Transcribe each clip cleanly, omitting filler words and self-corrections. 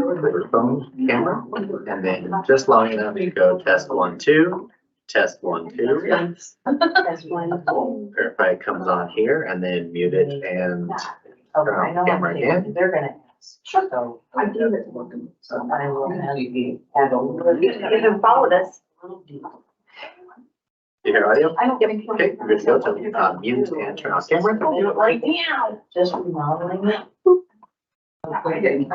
your phone camera, and then just long enough to go test 1, 2, test 1, 2. Verify it comes on here, and then mute it and turn off the camera again. They're gonna ask. Sure. So I do it. So I will have you handle. You can follow this. You hear audio? I don't think. Okay, we're good to go. So mute and turn off camera. Do it right now. Just remodeling it. Okay.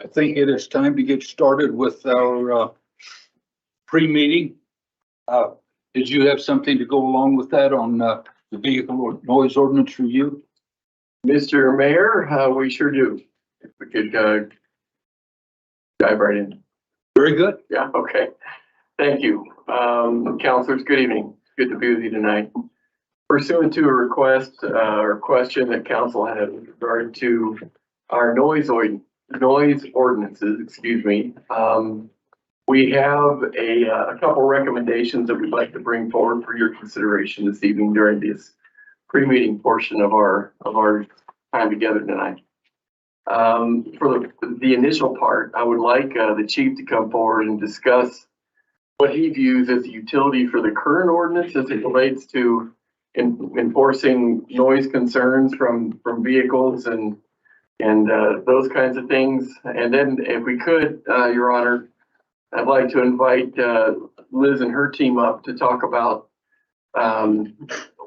I think it is time to get started with our pre-meeting. Did you have something to go along with that on the vehicle noise ordinance review? Mr. Mayor, we sure do. If we could dive right in. Very good. Yeah, okay. Thank you. Counselors, good evening. Good to be with you tonight. Pursuant to a request or question that council had with regard to our noise ordinances, excuse me. We have a couple recommendations that we'd like to bring forward for your consideration this evening during this pre-meeting portion of our time together tonight. For the initial part, I would like the chief to come forward and discuss what he views as the utility for the current ordinance as it relates to enforcing noise concerns from vehicles and those kinds of things. And then if we could, Your Honor, I'd like to invite Liz and her team up to talk about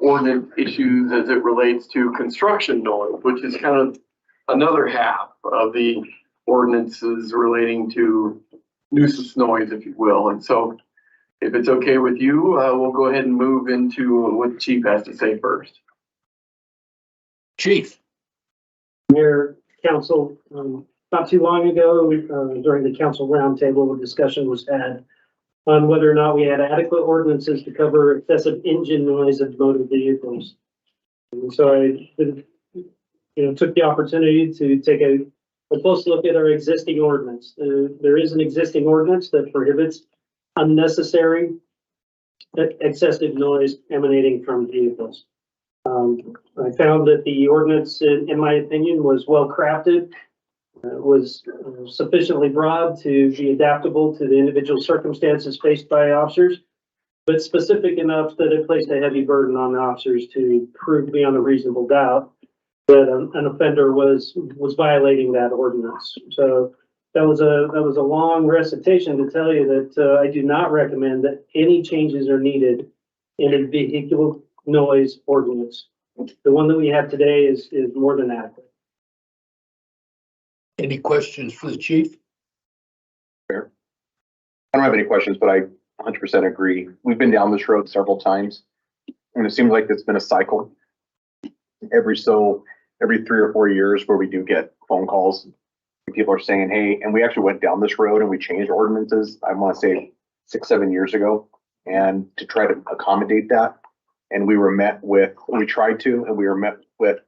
ordinance issues as it relates to construction noise, which is kind of another half of the ordinances relating to nuisance noise, if you will. And so if it's okay with you, we'll go ahead and move into what the chief has to say first. Chief. Mayor, council, not too long ago, during the council roundtable, a discussion was had on whether or not we had adequate ordinances to cover excessive engine noise of motor vehicles. And so I, took the opportunity to take a close look at our existing ordinance. There is an existing ordinance that prohibits unnecessary excessive noise emanating from vehicles. I found that the ordinance, in my opinion, was well crafted, was sufficiently broad to be adaptable to the individual circumstances faced by officers, but specific enough that it placed a heavy burden on the officers to prove beyond a reasonable doubt that an offender was violating that ordinance. So that was a long recitation to tell you that I do not recommend that any changes are needed in a vehicular noise ordinance. The one that we have today is more than adequate. Any questions for the chief? I don't have any questions, but I 100% agree. We've been down this road several times, and it seems like it's been a cycle. Every 3 or 4 years where we do get phone calls, people are saying, hey, and we actually went down this road and we changed ordinances, I want to say 6-7 years ago, and to try to accommodate that. And we tried to, and we were met with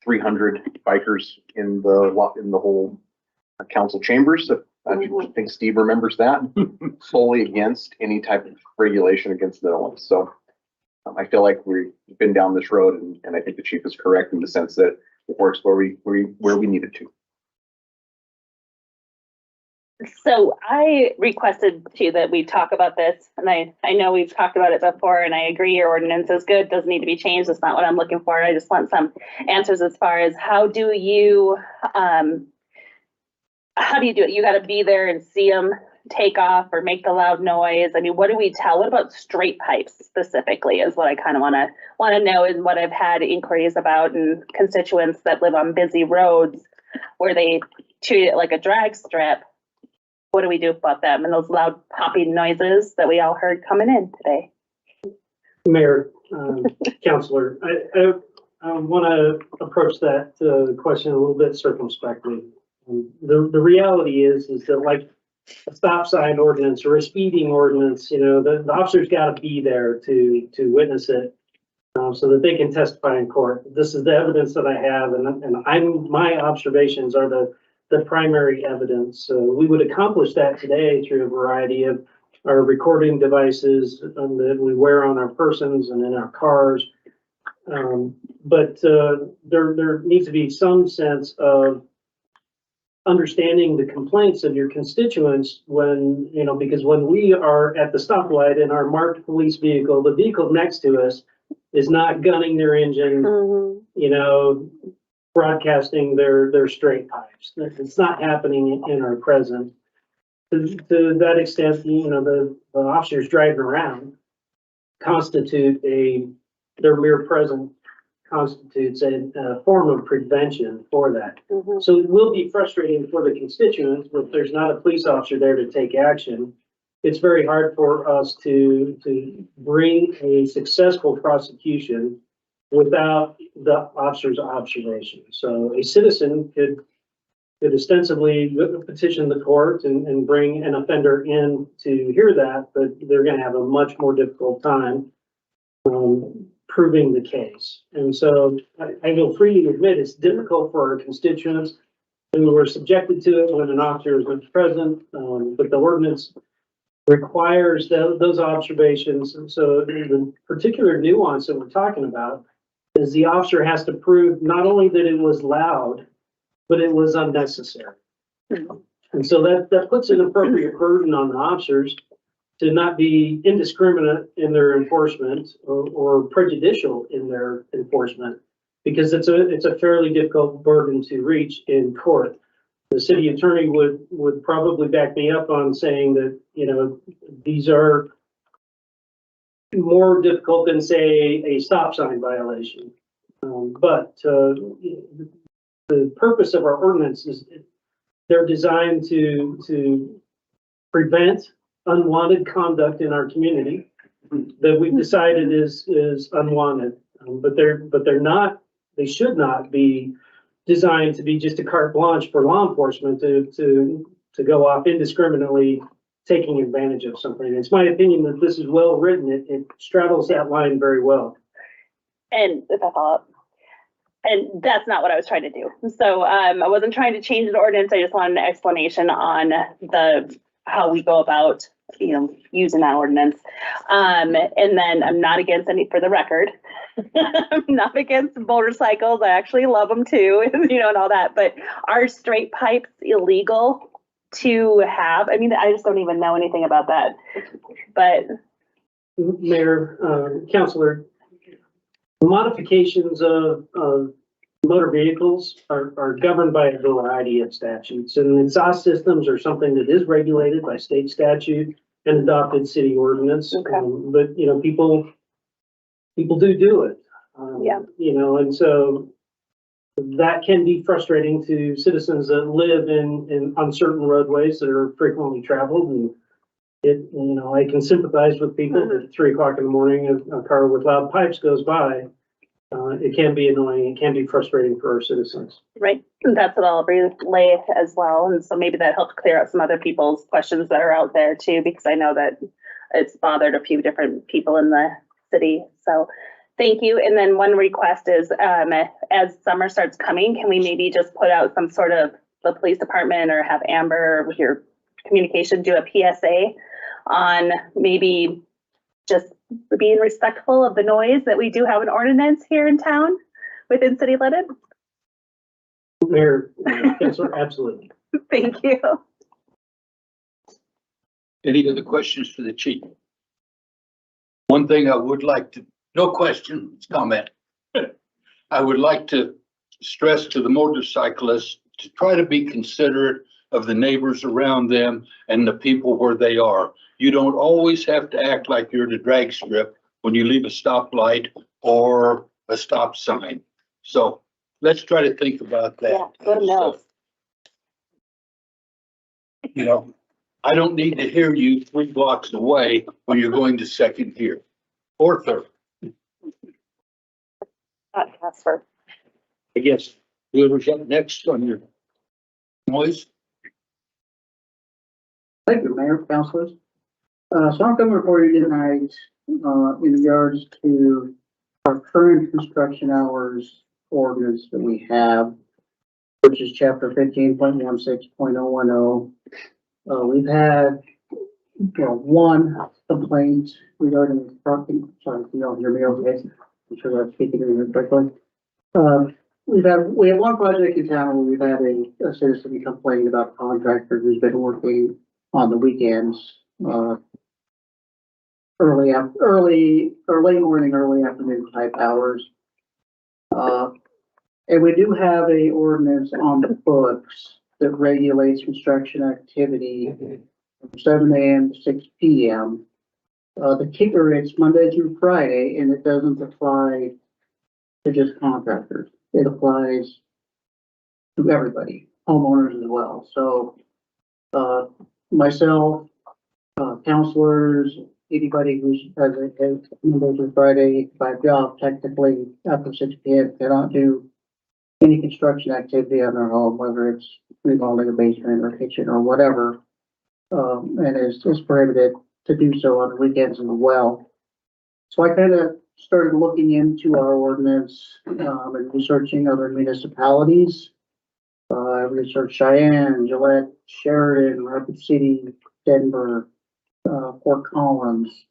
300 bikers in the whole council chambers. I think Steve remembers that. Solely against any type of regulation against noise. So I feel like we've been down this road, and I think the chief is correct in the sense that it works where we need it to. So I requested too that we talk about this, and I know we've talked about it before, and I agree your ordinance is good, doesn't need to be changed. That's not what I'm looking for. I just want some answers as far as how do you do it? You got to be there and see them take off or make the loud noise. I mean, what do we tell? What about straight pipes specifically is what I kind of want to know, and what I've had inquiries about and constituents that live on busy roads where they treat it like a drag strip. What do we do about them and those loud popping noises that we all heard coming in today? Mayor, Counselor, I want to approach that question a little bit circumspectly. The reality is that like a stop sign ordinance or a speeding ordinance, the officer's got to be there to witness it so that they can testify in court. This is the evidence that I have, and my observations are the primary evidence. So we would accomplish that today through a variety of our recording devices that we wear on our persons and in our cars. But there needs to be some sense of understanding the complaints of your constituents when, because when we are at the stoplight in our marked police vehicle, the vehicle next to us is not gunning their engine, broadcasting their straight pipes. It's not happening in our present. To that extent, the officers driving around constitute their mere presence constitutes a form of prevention for that. Mhm. So it will be frustrating for the constituents, but if there's not a police officer there to take action, it's very hard for us to bring a successful prosecution without the officer's observation. So a citizen could ostensibly petition the court and bring an offender in to hear that, but they're gonna have a much more difficult time proving the case. And so I will freely admit it's difficult for our constituents who were subjected to it when an officer is not present, but the ordinance requires those observations. And so the particular nuance that we're talking about is the officer has to prove not only that it was loud, but it was unnecessary. And so that puts an appropriate burden on the officers to not be indiscriminate in their enforcement or prejudicial in their enforcement, because it's a fairly difficult burden to reach in court. The city attorney would probably back me up on saying that, you know, these are more difficult than, say, a stop sign violation. But the purpose of our ordinance is they're designed to prevent unwanted conduct in our community that we've decided is unwanted. But they're not, they should not be designed to be just a carte blanche for law enforcement to go off indiscriminately taking advantage of something. It's my opinion that this is well written. It straddles that line very well. And if I follow up, and that's not what I was trying to do. So I wasn't trying to change the ordinance. I just wanted an explanation on how we go about, you know, using that ordinance. And then I'm not against any, for the record, I'm not against motorcycles. I actually love them too, you know, and all that. But are straight pipes illegal to have? I mean, I just don't even know anything about that. But Mayor, Councilor, modifications of motor vehicles are governed by a variety of statutes, and exhaust systems are something that is regulated by state statute and adopted city ordinance. Okay. But, you know, people do it. Yeah. You know, and so that can be frustrating to citizens that live in uncertain roadways that are frequently traveled. And it, you know, I can sympathize with people that at 3 o'clock in the morning, a car with loud pipes goes by. It can be annoying. It can be frustrating for our citizens. right, that's what I'll relay as well. And so maybe that helps clear up some other people's questions that are out there too, because I know that it's bothered a few different people in the city. So thank you. And then one request is, as summer starts coming, can we maybe just put out some sort of, the police department or have Amber with your communication do a PSA on maybe just being respectful of the noise, that we do have an ordinance here in town within city limits? Mayor, Councilor, absolutely. Thank you. Any other questions for the chief? One thing I would like to, no questions, comment. I would like to stress to the motorcyclists to try to be considerate of the neighbors around them and the people where they are. You don't always have to act like you're at a drag strip when you leave a stoplight or a stop sign. So let's try to think about that. Yeah, good enough. You know, I don't need to hear you 3 blocks away when you're going to second gear or third. Not Casper. I guess whoever's up next on your noise. Thank you, Mayor, councilors. So I'm coming before you tonight, in regards to our current construction hours ordinance that we have, which is chapter 15.16.010. We've had, one complaint regarding parking. Sorry, if you don't hear me okay. I'm sure I'm speaking correctly. We have one project in town where we've had a citizen complain about a contractor who's been working on the weekends, early or late morning, early afternoon type hours. And we do have a ordinance on the books that regulates construction activity from 7 a.m. to 6 p.m. The kicker, it's Monday through Friday, and it doesn't apply to just contractors. It applies to everybody, homeowners as well. So, myself, counselors, anybody who's has a Monday through Friday 8 to 5 job, technically after 6 p.m. cannot do any construction activity on their home, whether it's remodeling a basement or kitchen or whatever. And is prohibited to do so on the weekends as well. So I kind of started looking into our ordinance, and researching other municipalities. I researched Cheyenne, Gillette, Sheridan, Rapid City, Denver, Fort Collins,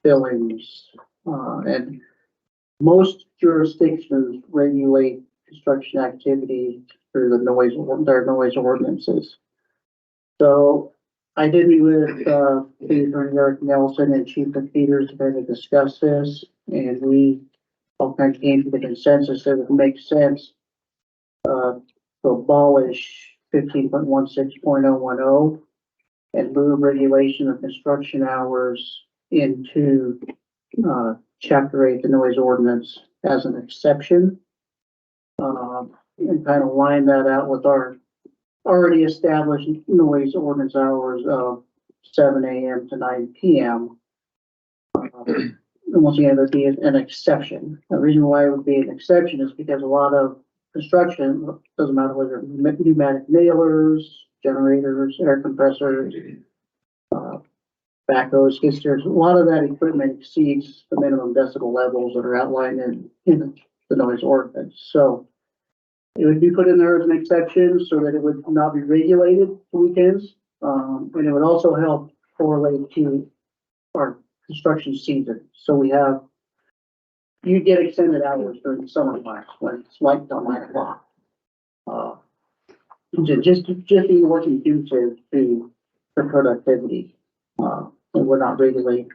Billings, and most jurisdictions regulate construction activity through their noise ordinances. So I did meet with, City Attorney Eric Nelson and Chief of Peters to kind of discuss this, and we all kind of came to the consensus that it would make sense, to abolish 15.16.010 and move regulation of construction hours into, chapter 8, the noise ordinance, as an exception. And kind of line that out with our already established noise ordinance hours of 7 a.m. to 9 p.m. And once again, it would be an exception. The reason why it would be an exception is because a lot of construction, doesn't matter whether pneumatic nailers, generators, air compressors, backhoes, skid steers, a lot of that equipment exceeds the minimum decibel levels that are outlined in the noise ordinance. So it would be put in there as an exception so that it would not be regulated for weekends. And it would also help correlate to our construction season. So you get extended hours during the summer months when it's light till 9 o'clock. Just be more conducive to productivity. And we're not regulating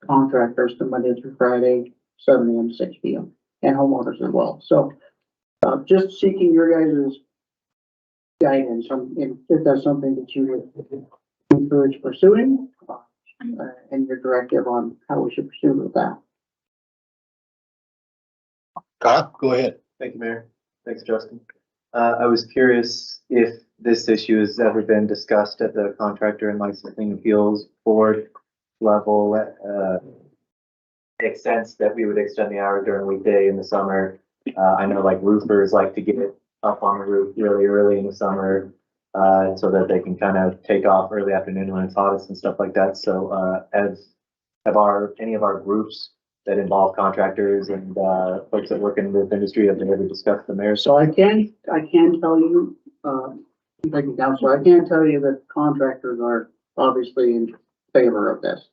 contractors from Monday through Friday, 7 a.m. to 6 p.m. and homeowners as well. So just seeking your guys' guidance if that's something that you would encourage pursuing, and your directive on how we should pursue with that. Kyle, go ahead. Thank you, Mayor. Thanks, Justin. I was curious if this issue has ever been discussed at the Contractor and Licensing Appeals Board level. Makes sense that we would extend the hours during a weekday in the summer. I know like roofers like to get up on the roof really early in the summer, so that they can kind of take off early afternoon when it's hottest and stuff like that. So, any of our groups that involve contractors and folks that work in this industry, have they ever discussed the mayor's? So I can tell you, thank you, Counselor, I can tell you that contractors are obviously in favor of this.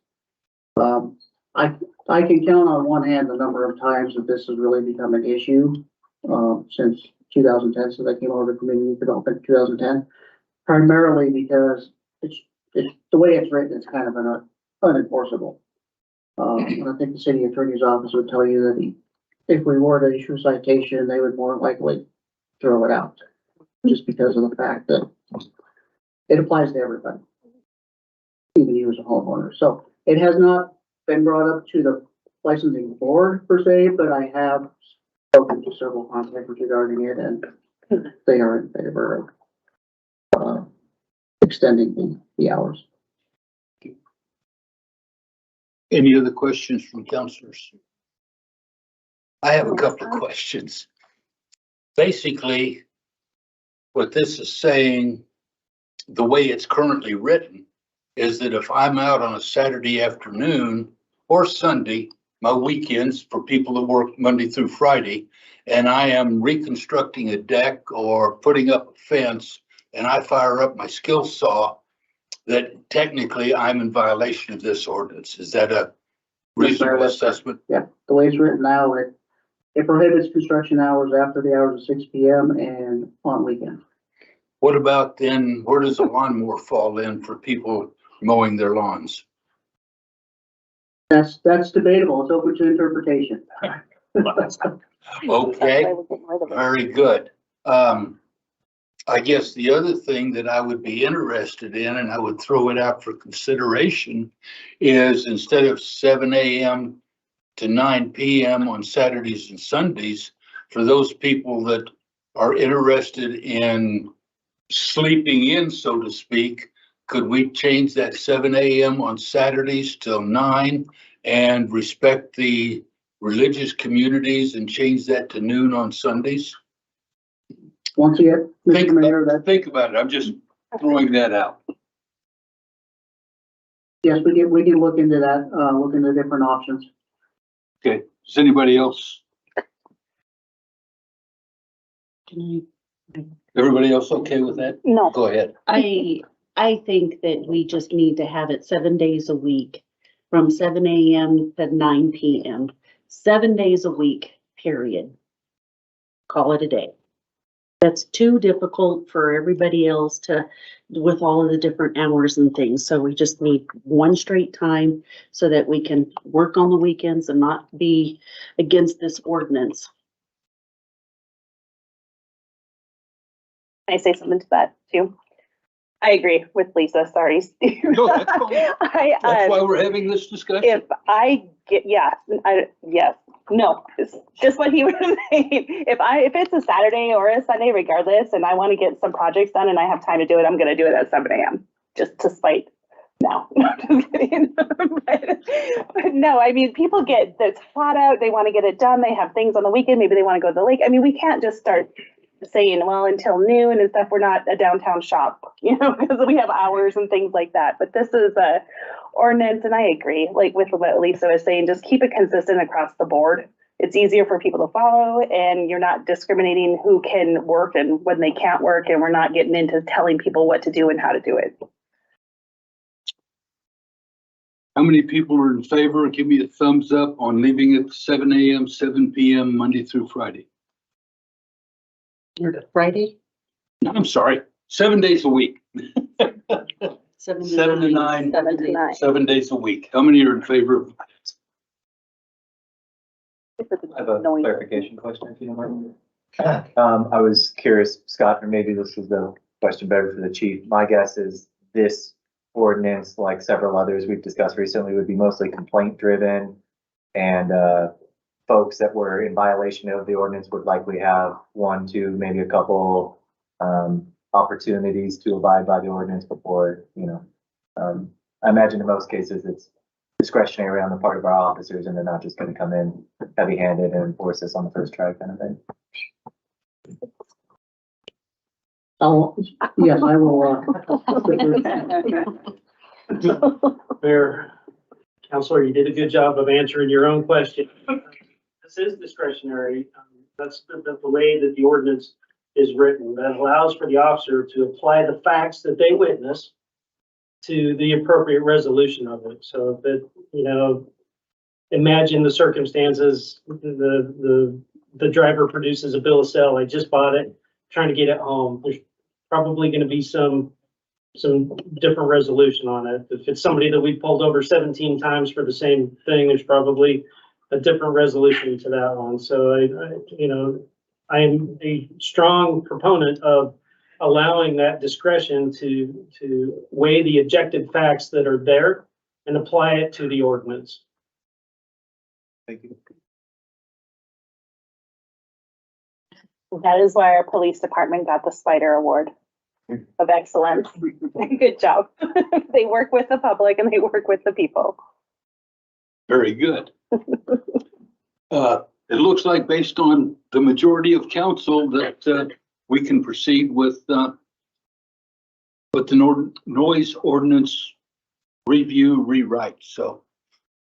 I can count on one hand the number of times that this has really become an issue, since 2010, since I came over to community development in 2010, primarily because it's the way it's written, it's kind of unenforceable. And I think the city attorney's office would tell you that if we were to issue a citation, they would more likely throw it out, just because of the fact that it applies to everybody, even you as a homeowner. So it has not been brought up to the licensing board per se, but I have spoken to several contractors regarding it, and they are in favor of extending the hours. Any other questions from counselors? I have a couple of questions. Basically, what this is saying, the way it's currently written, is that if I'm out on a Saturday afternoon or Sunday, my weekends for people that work Monday through Friday, and I am reconstructing a deck or putting up a fence, and I fire up my skill saw, that technically I'm in violation of this ordinance. Is that a reasonable assessment? Yeah, the way it's written now, it prohibits construction hours after the hours of 6 p.m. and on weekends. What about then, where does a lawnmower fall in for people mowing their lawns? That's debatable. It's open to interpretation. Okay, very good. I guess the other thing that I would be interested in, and I would throw it out for consideration, is instead of 7 a.m. to 9 p.m. on Saturdays and Sundays, for those people that are interested in sleeping in, so to speak, could we change that 7 AM on Saturdays till 9 and respect the religious communities and change that to noon on Sundays? Once you get, Mr. Mayor, that, Think about it. I'm just throwing that out. yes, we can look into that, look into different options. Okay, does anybody else? Everybody else okay with that? No, Go ahead. I think that we just need to have it 7 days a week, from 7 AM to 9 PM, 7 days a week, period. Call it a day. That's too difficult for everybody else to, with all of the different hours and things. So we just need one straight time so that we can work on the weekends and not be against this ordinance. can I say something to that too? I agree with Lisa, sorry, Steve. No, that's fine. That's why we're having this discussion. If I get, yes, no, it's just what he was saying. If it's a Saturday or a Sunday, regardless, and I want to get some projects done and I have time to do it, I'm gonna do it at 7 AM, just to spite. No, just kidding. But no, I mean, people get that's flat out, they want to get it done, they have things on the weekend, maybe they want to go to the lake. I mean, we can't just start saying, well, until noon and stuff, we're not a downtown shop, because we have hours and things like that. But this is a ordinance, and I agree, like with what Lisa was saying, just keep it consistent across the board. It's easier for people to follow, and you're not discriminating who can work and when they can't work, and we're not getting into telling people what to do and how to do it. How many people are in favor? Give me a thumbs up on leaving it 7 AM, 7 PM, Monday through Friday. Friday? No, I'm sorry, 7 days a week. 7 7 to 9. 7 to 9. 7 days a week. How many are in favor of? I have a clarification question, if you don't mind. I was curious, Scott, or maybe this is the question better for the chief. My guess is this ordinance, like several others we've discussed recently, would be mostly complaint driven. And folks that were in violation of the ordinance would likely have one, two, maybe a couple opportunities to abide by the ordinance before, I imagine in most cases it's discretionary on the part of our officers, and they're not just going to come in heavy handed and enforce this on the first try kind of thing. Yes, I will, Mayor, Counselor, you did a good job of answering your own question. This is discretionary. That's the way that the ordinance is written. That allows for the officer to apply the facts that they witness to the appropriate resolution of it. So if it, imagine the circumstances, the driver produces a bill of sale, I just bought it, trying to get it home. There's probably going to be some different resolution on it. If it's somebody that we pulled over 17 times for the same thing, there's probably a different resolution to that one. So I am a strong proponent of allowing that discretion to weigh the objective facts that are there and apply it to the ordinance. Thank you. That is why our police department got the Spider Award of Excellence. Good job. They work with the public and they work with the people. Very good. It looks like based on the majority of council that we can proceed with the noise ordinance review rewrite. So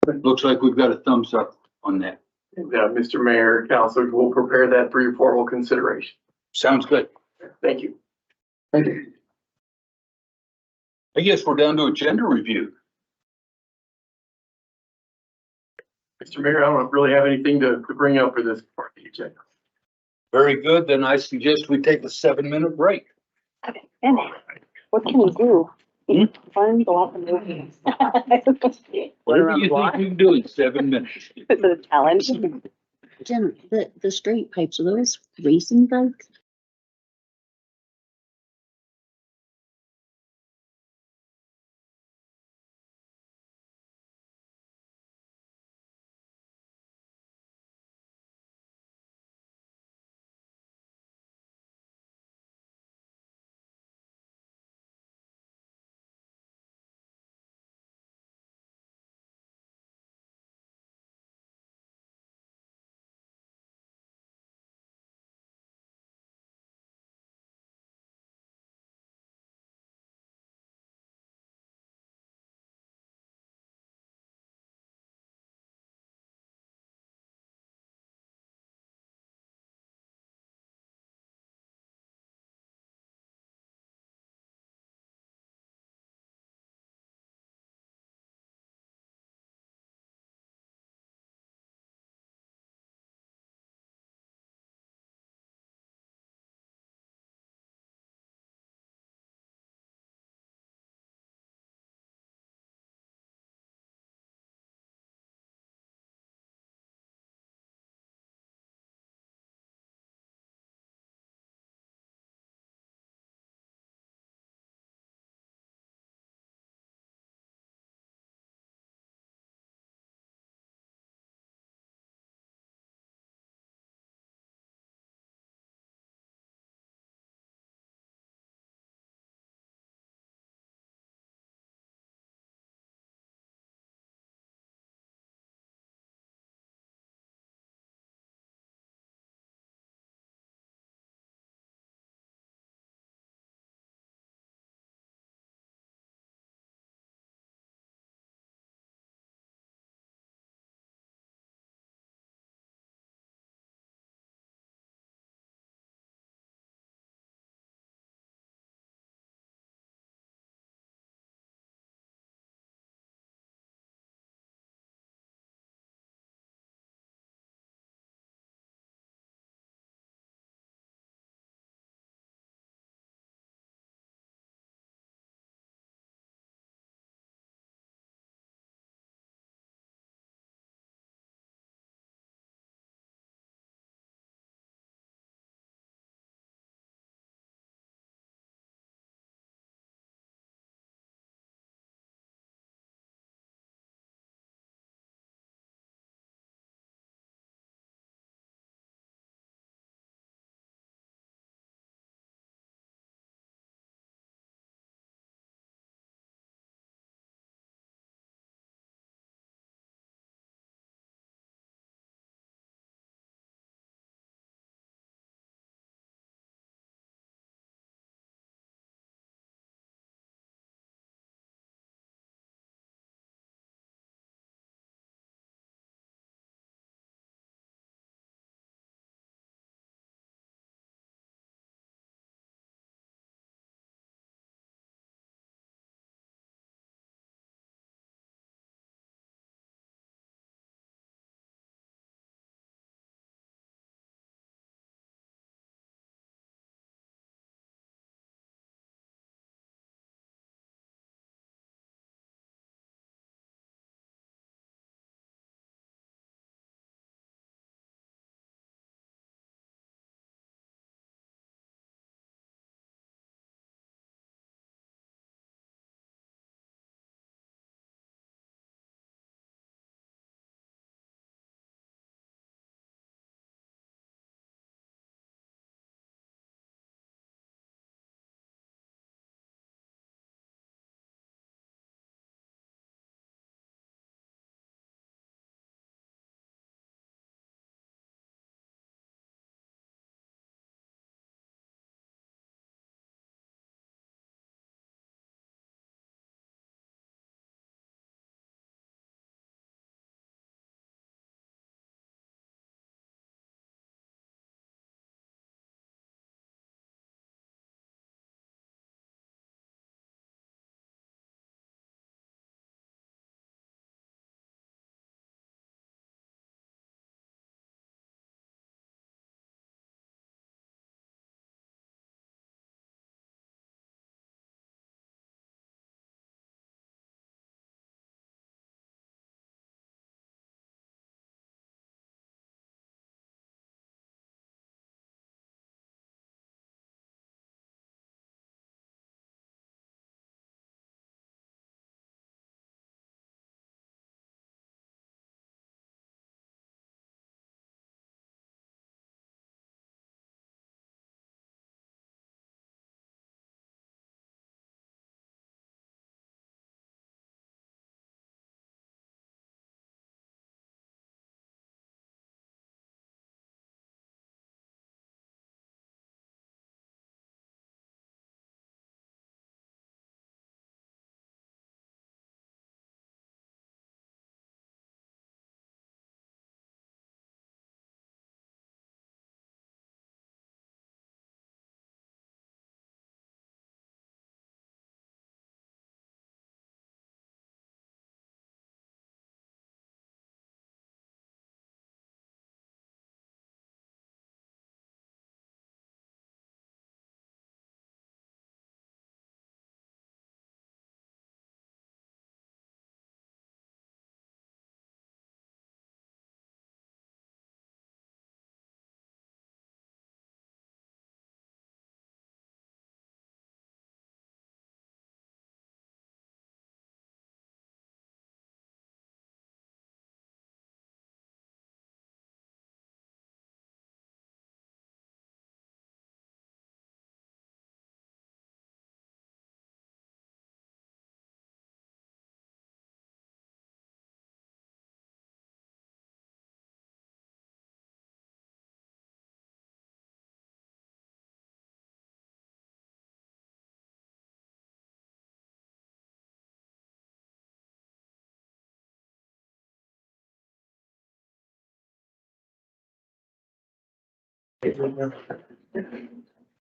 it looks like we've got a thumbs up on that. Yeah, Mr. Mayor, councilors, will prepare that for your formal consideration. Sounds good. Thank you. thank you. I guess we're down to agenda review. Mr. Mayor, I don't really have anything to bring up for this part of the agenda. Very good. Then I suggest we take a 7-minute break. Okay, and what can we do? Fun, go out and move. Whatever you think you can do in 7 minutes. It's a challenge. Jen, the straight pipes, are those racing bikes?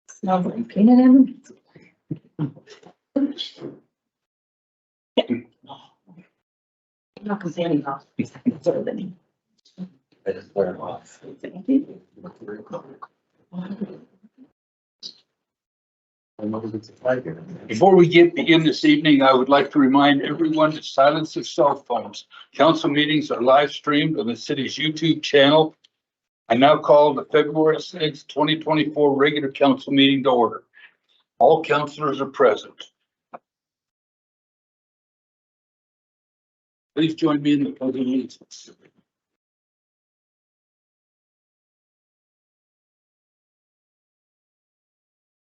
Smells like peanut M&Ms. I'm not gonna say any wrong. It's other than me. I just wear them off. Before we begin this evening, I would like to remind everyone to silence their cell phones. Council meetings are live streamed on the city's YouTube channel. I now call the February 6th, 2024 regular council meeting to order. All councilors are present. Please join me in the pledge of allegiance.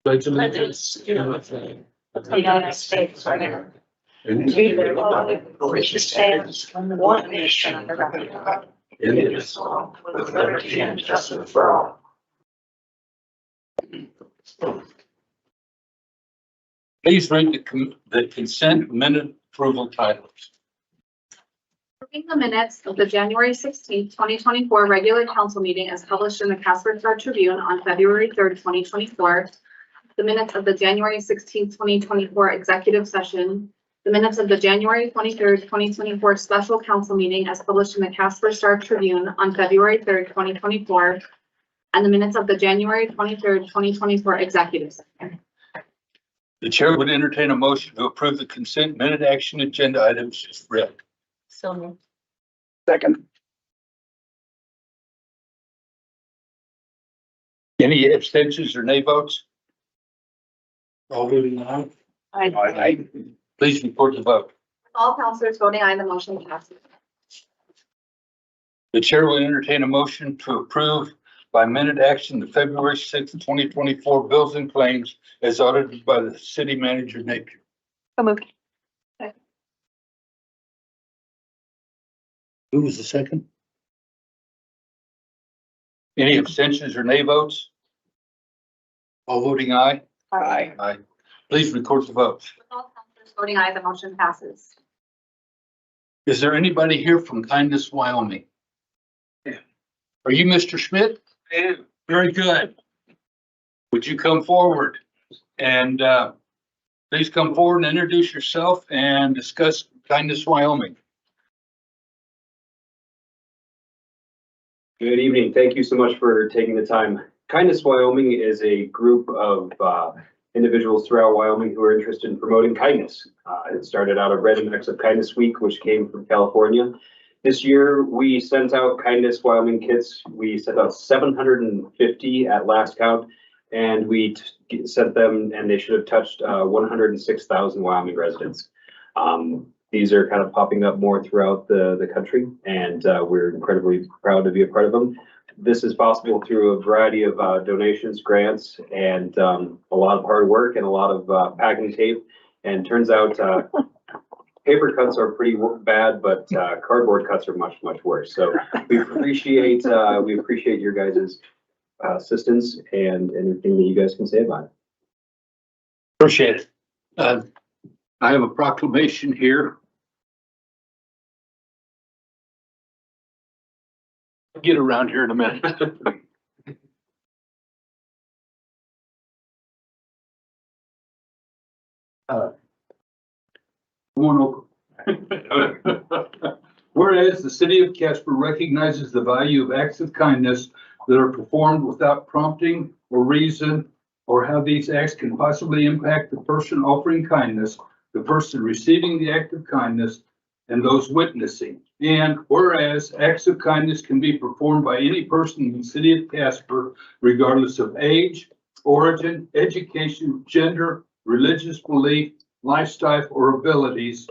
Pledge of allegiance to The United States of America. And to the republic for which it stands, one nation under God, indivisible, with liberty and justice for all. Please read the consent minute approval titles. Approving the minutes of the January 16th, 2024 regular council meeting as published in the Casper Tribune on February 3rd, 2024. The minutes of the January 16th, 2024 executive session. The minutes of the January 23rd, 2024 special council meeting as published in the Casper Tribune on February 3rd, 2024. And the minutes of the January 23rd, 2024 executive session. The chair would entertain a motion to approve the consent minute action agenda items just read. So moved. Second. Any abstentions or nay votes? All voting aye. Aye. Please report the vote. All councilors voting aye, the motion passes. The chair will entertain a motion to approve by minute action the February 6th, 2024 bills and claims as audited by the city manager Napier. So moved. Who was the second? Any abstentions or nay votes? All voting aye. Aye. Aye. Please record the vote. All councilors voting aye, the motion passes. Is there anybody here from Kindness, Wyoming? Yeah. Are you Mr. Schmidt? Yeah. Very good. Would you come forward and please come forward and introduce yourself and discuss Kindness, Wyoming. Good evening. Thank you so much for taking the time. Kindness Wyoming is a group of individuals throughout Wyoming who are interested in promoting kindness. It started out a Random Acts of Kindness Week, which came from California. This year, we sent out Kindness Wyoming kits. We sent out 750 at last count, and we sent them, and they should have touched 106,000 Wyoming residents. These are kind of popping up more throughout the country, and we're incredibly proud to be a part of them. This is possible through a variety of donations, grants, and a lot of hard work and a lot of packing tape. And turns out paper cuts are pretty bad, but cardboard cuts are much, much worse. So we appreciate your guys' assistance and anything that you guys can say about it. Appreciate it. I have a proclamation here. I'll get around here in a minute. Whereas the city of Casper recognizes the value of acts of kindness that are performed without prompting or reason, or how these acts can possibly impact the person offering kindness, the person receiving the act of kindness, and those witnessing. And whereas acts of kindness can be performed by any person in the city of Casper, regardless of age, origin, education, gender, religious belief, lifestyle, or abilities,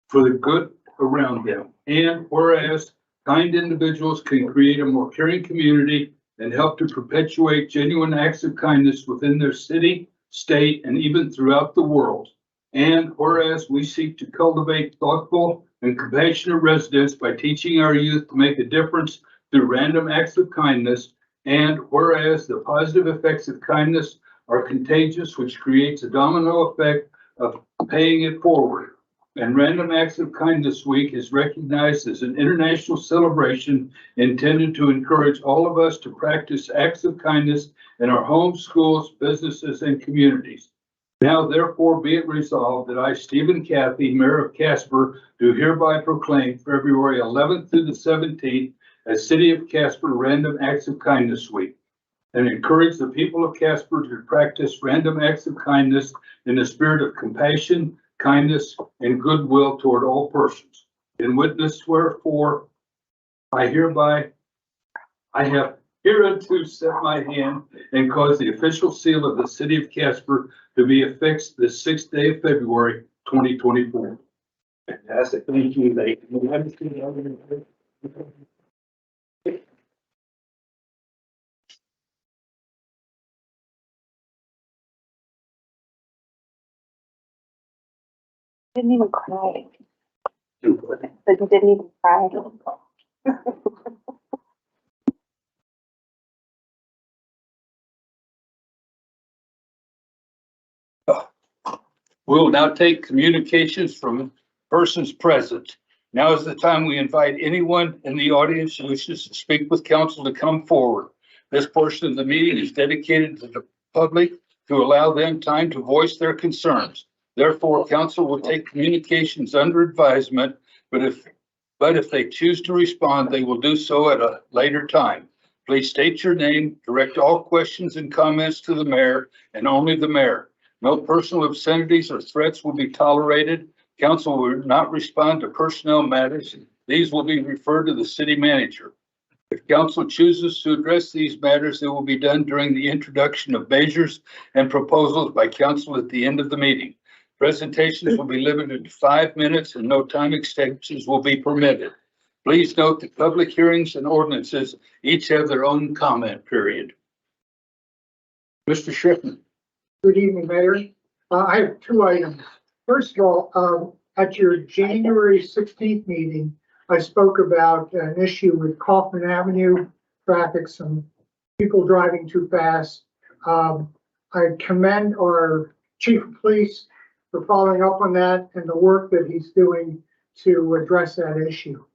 for the good around them. And whereas kind individuals can create a more caring community and help to perpetuate genuine acts of kindness within their city, state, and even throughout the world. And whereas we seek to cultivate thoughtful and compassionate residents by teaching our youth to make a difference through random acts of kindness. And whereas the positive effects of kindness are contagious, which creates a domino effect of paying it forward. and Random Acts of Kindness Week is recognized as an international celebration intended to encourage all of us to practice acts of kindness in our homes, schools, businesses, and communities. Now therefore be it resolved that I, Stephen Cathy, Mayor of Casper, do hereby proclaim February 11th through the 17th as City of Casper Random Acts of Kindness Week, and encourage the people of Casper to practice random acts of kindness in the spirit of compassion, kindness, and goodwill toward all persons. In witness wherefore, I have hereunto set my hand and caused the official seal of the City of Casper to be affixed this 6th day of February, 2024. Fantastic. Thank you. Thank you. Didn't even cry. But he didn't even cry. We will now take communications from persons present. Now is the time we invite anyone in the audience who wishes to speak with council to come forward. This portion of the meeting is dedicated to the public to allow them time to voice their concerns. Therefore, council will take communications under advisement, but if they choose to respond, they will do so at a later time. Please state your name, direct all questions and comments to the mayor and only the mayor. No personal obscenities or threats will be tolerated. Council will not respond to personnel matters. These will be referred to the city manager. If council chooses to address these matters, it will be done during the introduction of measures and proposals by council at the end of the meeting. Presentations will be limited to 5 minutes and no time extensions will be permitted. Please note that public hearings and ordinances each have their own comment period. Mr. Schiffman. Good evening, Mayor. I have two items. First of all, at your January 16th meeting, I spoke about an issue with Kaufman Avenue traffic, some people driving too fast. I commend our chief of police for following up on that and the work that he's doing to address that issue.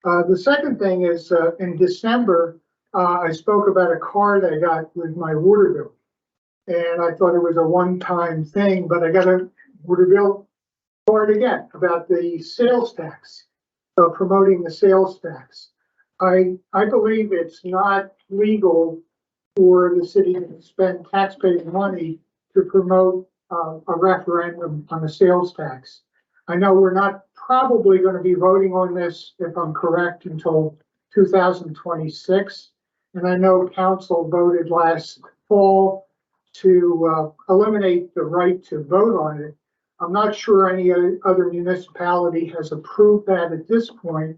The second thing is in December, I spoke about a card I got with my water bill. And I thought it was a one-time thing, but I got a water bill card again about the sales tax, promoting the sales tax. I believe it's not legal for the city to spend taxpayer money to promote a referendum on a sales tax. I know we're not probably going to be voting on this, if I'm correct, until 2026. And I know council voted last fall to eliminate the right to vote on it. I'm not sure any other municipality has approved that at this point.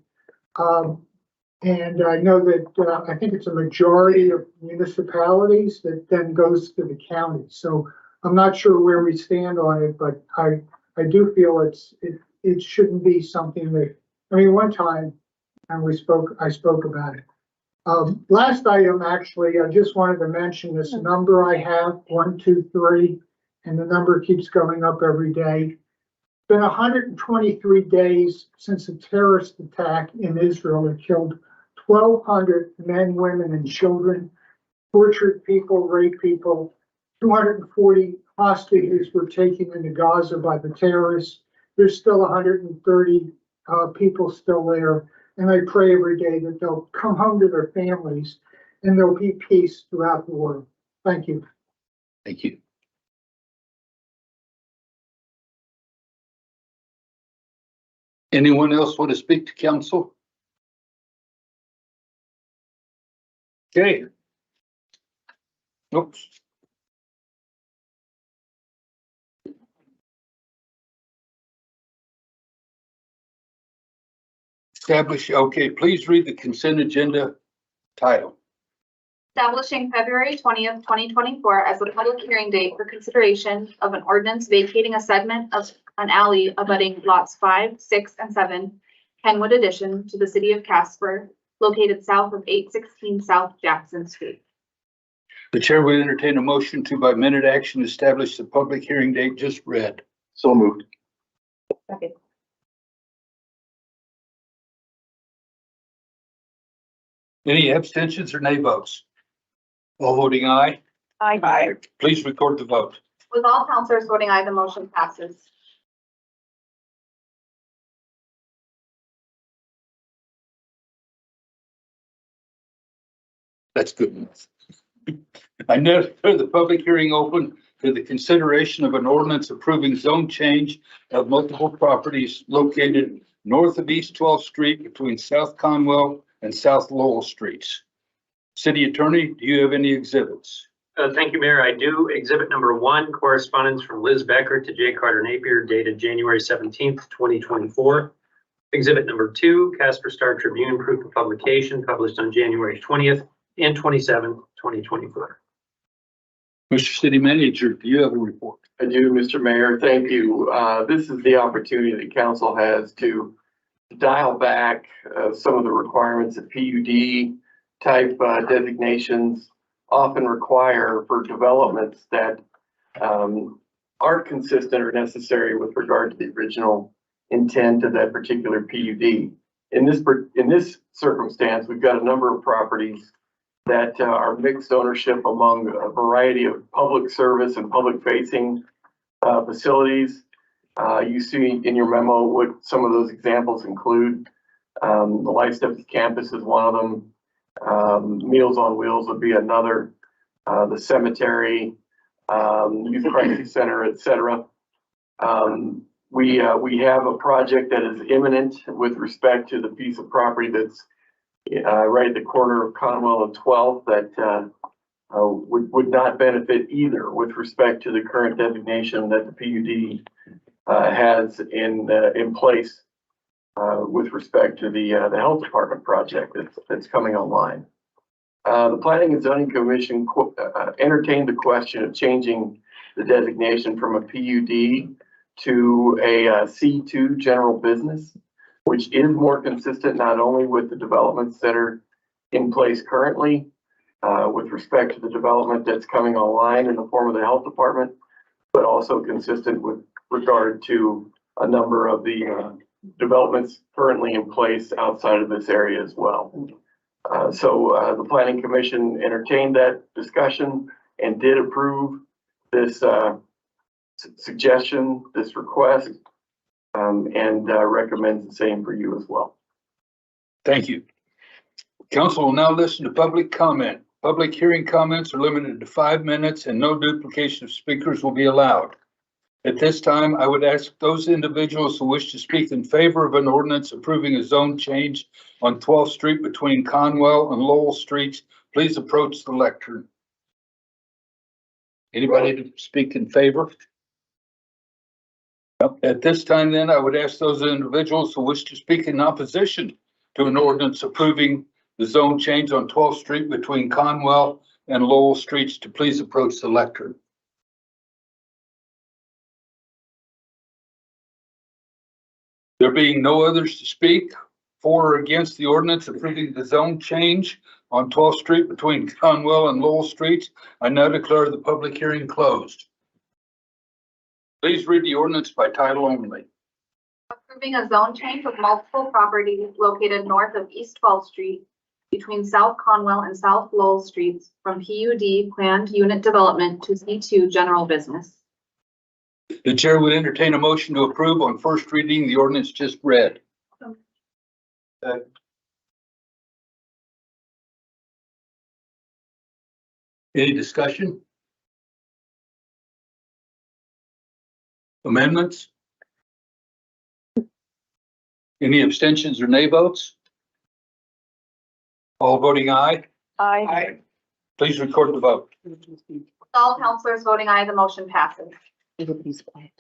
And I know that I think it's a majority of municipalities that then goes to the county. So I'm not sure where we stand on it, but I do feel it shouldn't be something that, I mean, one time and I spoke about it. Last item, actually, I just wanted to mention this number I have, 123, and the number keeps going up every day. It's been 123 days since a terrorist attack in Israel that killed 1,200 men, women, and children, tortured people, raped people. 240 hostages were taken into Gaza by the terrorists. There's still 130 people still there. And I pray every day that they'll come home to their families and there'll be peace throughout the world. Thank you. Thank you. Anyone else want to speak to council? Okay. Oops. Okay, please read the consent agenda title. Establishing February 20th, 2024 as the public hearing date for consideration of an ordinance vacating a segment of an alley abutting lots 5, 6, and 7, Kenwood addition to the city of Casper, located south of 816 South Jackson Street. The chair would entertain a motion to, by minute action, establish the public hearing date just read. So moved. Okay. Any abstentions or nay votes? All voting aye. Aye. Please record the vote. With all counselors voting aye, the motion passes. That's good enough. I now declare the public hearing open to the consideration of an ordinance approving zone change of multiple properties located north of East 12th Street between South Conwell and South Lowell Streets. City Attorney, do you have any exhibits? Thank you, Mayor. I do. Exhibit number 1, correspondence from Liz Becker to J. Carter Napier dated January 17th, 2024. Exhibit number 2, Casper Star Tribune proof of publication published on January 20th and 27th, 2024. Mr. City Manager, do you have a report? I do, Mr. Mayor. Thank you. This is the opportunity that council has to dial back some of the requirements that PUD type designations often require for developments that aren't consistent or necessary with regard to the original intent of that particular PUD. In this circumstance, we've got a number of properties that are mixed ownership among a variety of public service and public facing facilities. You see in your memo what some of those examples include. The Life Steps campus is one of them. Meals on Wheels would be another. The cemetery, Youth Crisis Center, etc. We have a project that is imminent with respect to the piece of property that's right at the corner of Conwell and 12th that would not benefit either with respect to the current designation that the PUD has in place with respect to the health department project that's coming online. The Planning and Zoning Commission entertained the question of changing the designation from a PUD to a C2 general business, which is more consistent not only with the developments that are in place currently, with respect to the development that's coming online in the form of the health department, but also consistent with regard to a number of the developments currently in place outside of this area as well. So the Planning Commission entertained that discussion and did approve this suggestion, this request, and recommends the same for you as well. Thank you. Council will now listen to public comment. Public hearing comments are limited to 5 minutes and no duplication of speakers will be allowed. At this time, I would ask those individuals who wish to speak in favor of an ordinance approving a zone change on 12th Street between Conwell and Lowell Streets, please approach the lectern. Anybody to speak in favor? At this time, then, I would ask those individuals who wish to speak in opposition to an ordinance approving the zone change on 12th Street between Conwell and Lowell Streets to please approach the lectern. There being no others to speak for or against the ordinance approving the zone change on 12th Street between Conwell and Lowell Streets, I now declare the public hearing closed. Please read the ordinance by title only. Approving a zone change of multiple properties located north of East 12th Street between South Conwell and South Lowell Streets from PUD planned unit development to C2 general business. The chair would entertain a motion to approve on first reading the ordinance just read. Any discussion? Amendments? Any abstentions or nay votes? All voting aye. Aye. Please record the vote. With all counselors voting aye, the motion passes. Everybody's quiet.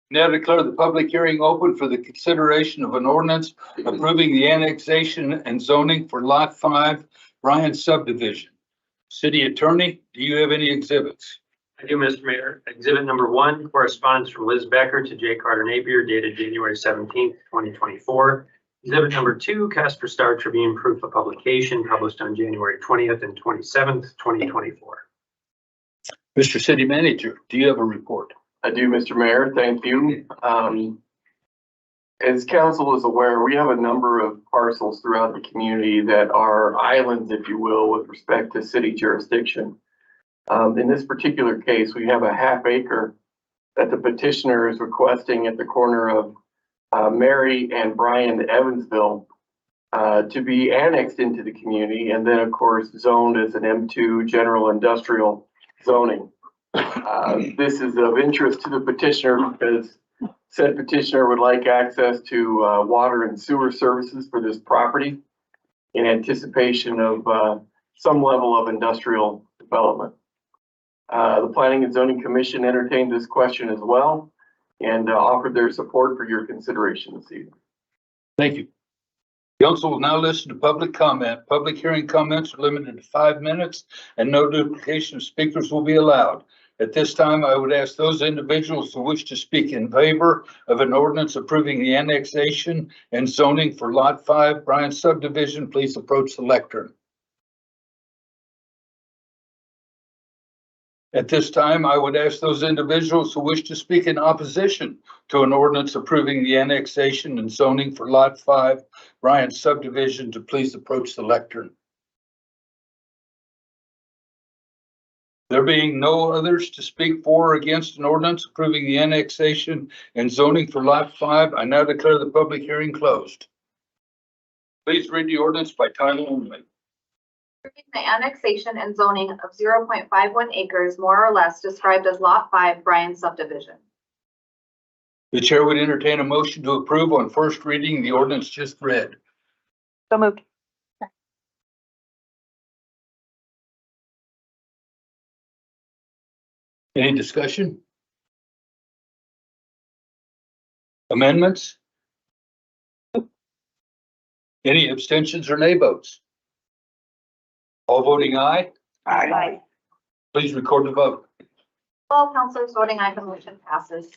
Now declare the public hearing open for the consideration of an ordinance approving the annexation and zoning for Lot 5, Bryan subdivision. City Attorney, do you have any exhibits? I do, Mr. Mayor. Exhibit number 1, correspondence from Liz Becker to J. Carter Napier dated January 17th, 2024. Exhibit number 2, Casper Star Tribune proof of publication published on January 20th and 27th, 2024. Mr. City Manager, do you have a report? I do, Mr. Mayor. Thank you. As council is aware, we have a number of parcels throughout the community that are islands, if you will, with respect to city jurisdiction. In this particular case, we have a half acre that the petitioner is requesting at the corner of Mary and Bryan Evansville to be annexed into the community and then, of course, zoned as an M2 general industrial zoning. This is of interest to the petitioner because said petitioner would like access to water and sewer services for this property in anticipation of some level of industrial development. The Planning and Zoning Commission entertained this question as well and offered their support for your consideration this evening. Thank you. Council will now listen to public comment. Public hearing comments are limited to 5 minutes and no duplication of speakers will be allowed. At this time, I would ask those individuals who wish to speak in favor of an ordinance approving the annexation and zoning for Lot 5 Bryan subdivision, please approach the lectern. At this time, I would ask those individuals who wish to speak in opposition to an ordinance approving the annexation and zoning for Lot 5 Bryan subdivision to please approach the lectern. There being no others to speak for or against an ordinance approving the annexation and zoning for Lot 5, I now declare the public hearing closed. Please read the ordinance by title only. The annexation and zoning of 0.51 acres, more or less, described as Lot 5 Bryan subdivision. The chair would entertain a motion to approve on first reading the ordinance just read. So moved. Any discussion? Amendments? Any abstentions or nay votes? All voting aye? Aye. Please record the vote. All councilors voting aye, the motion passes.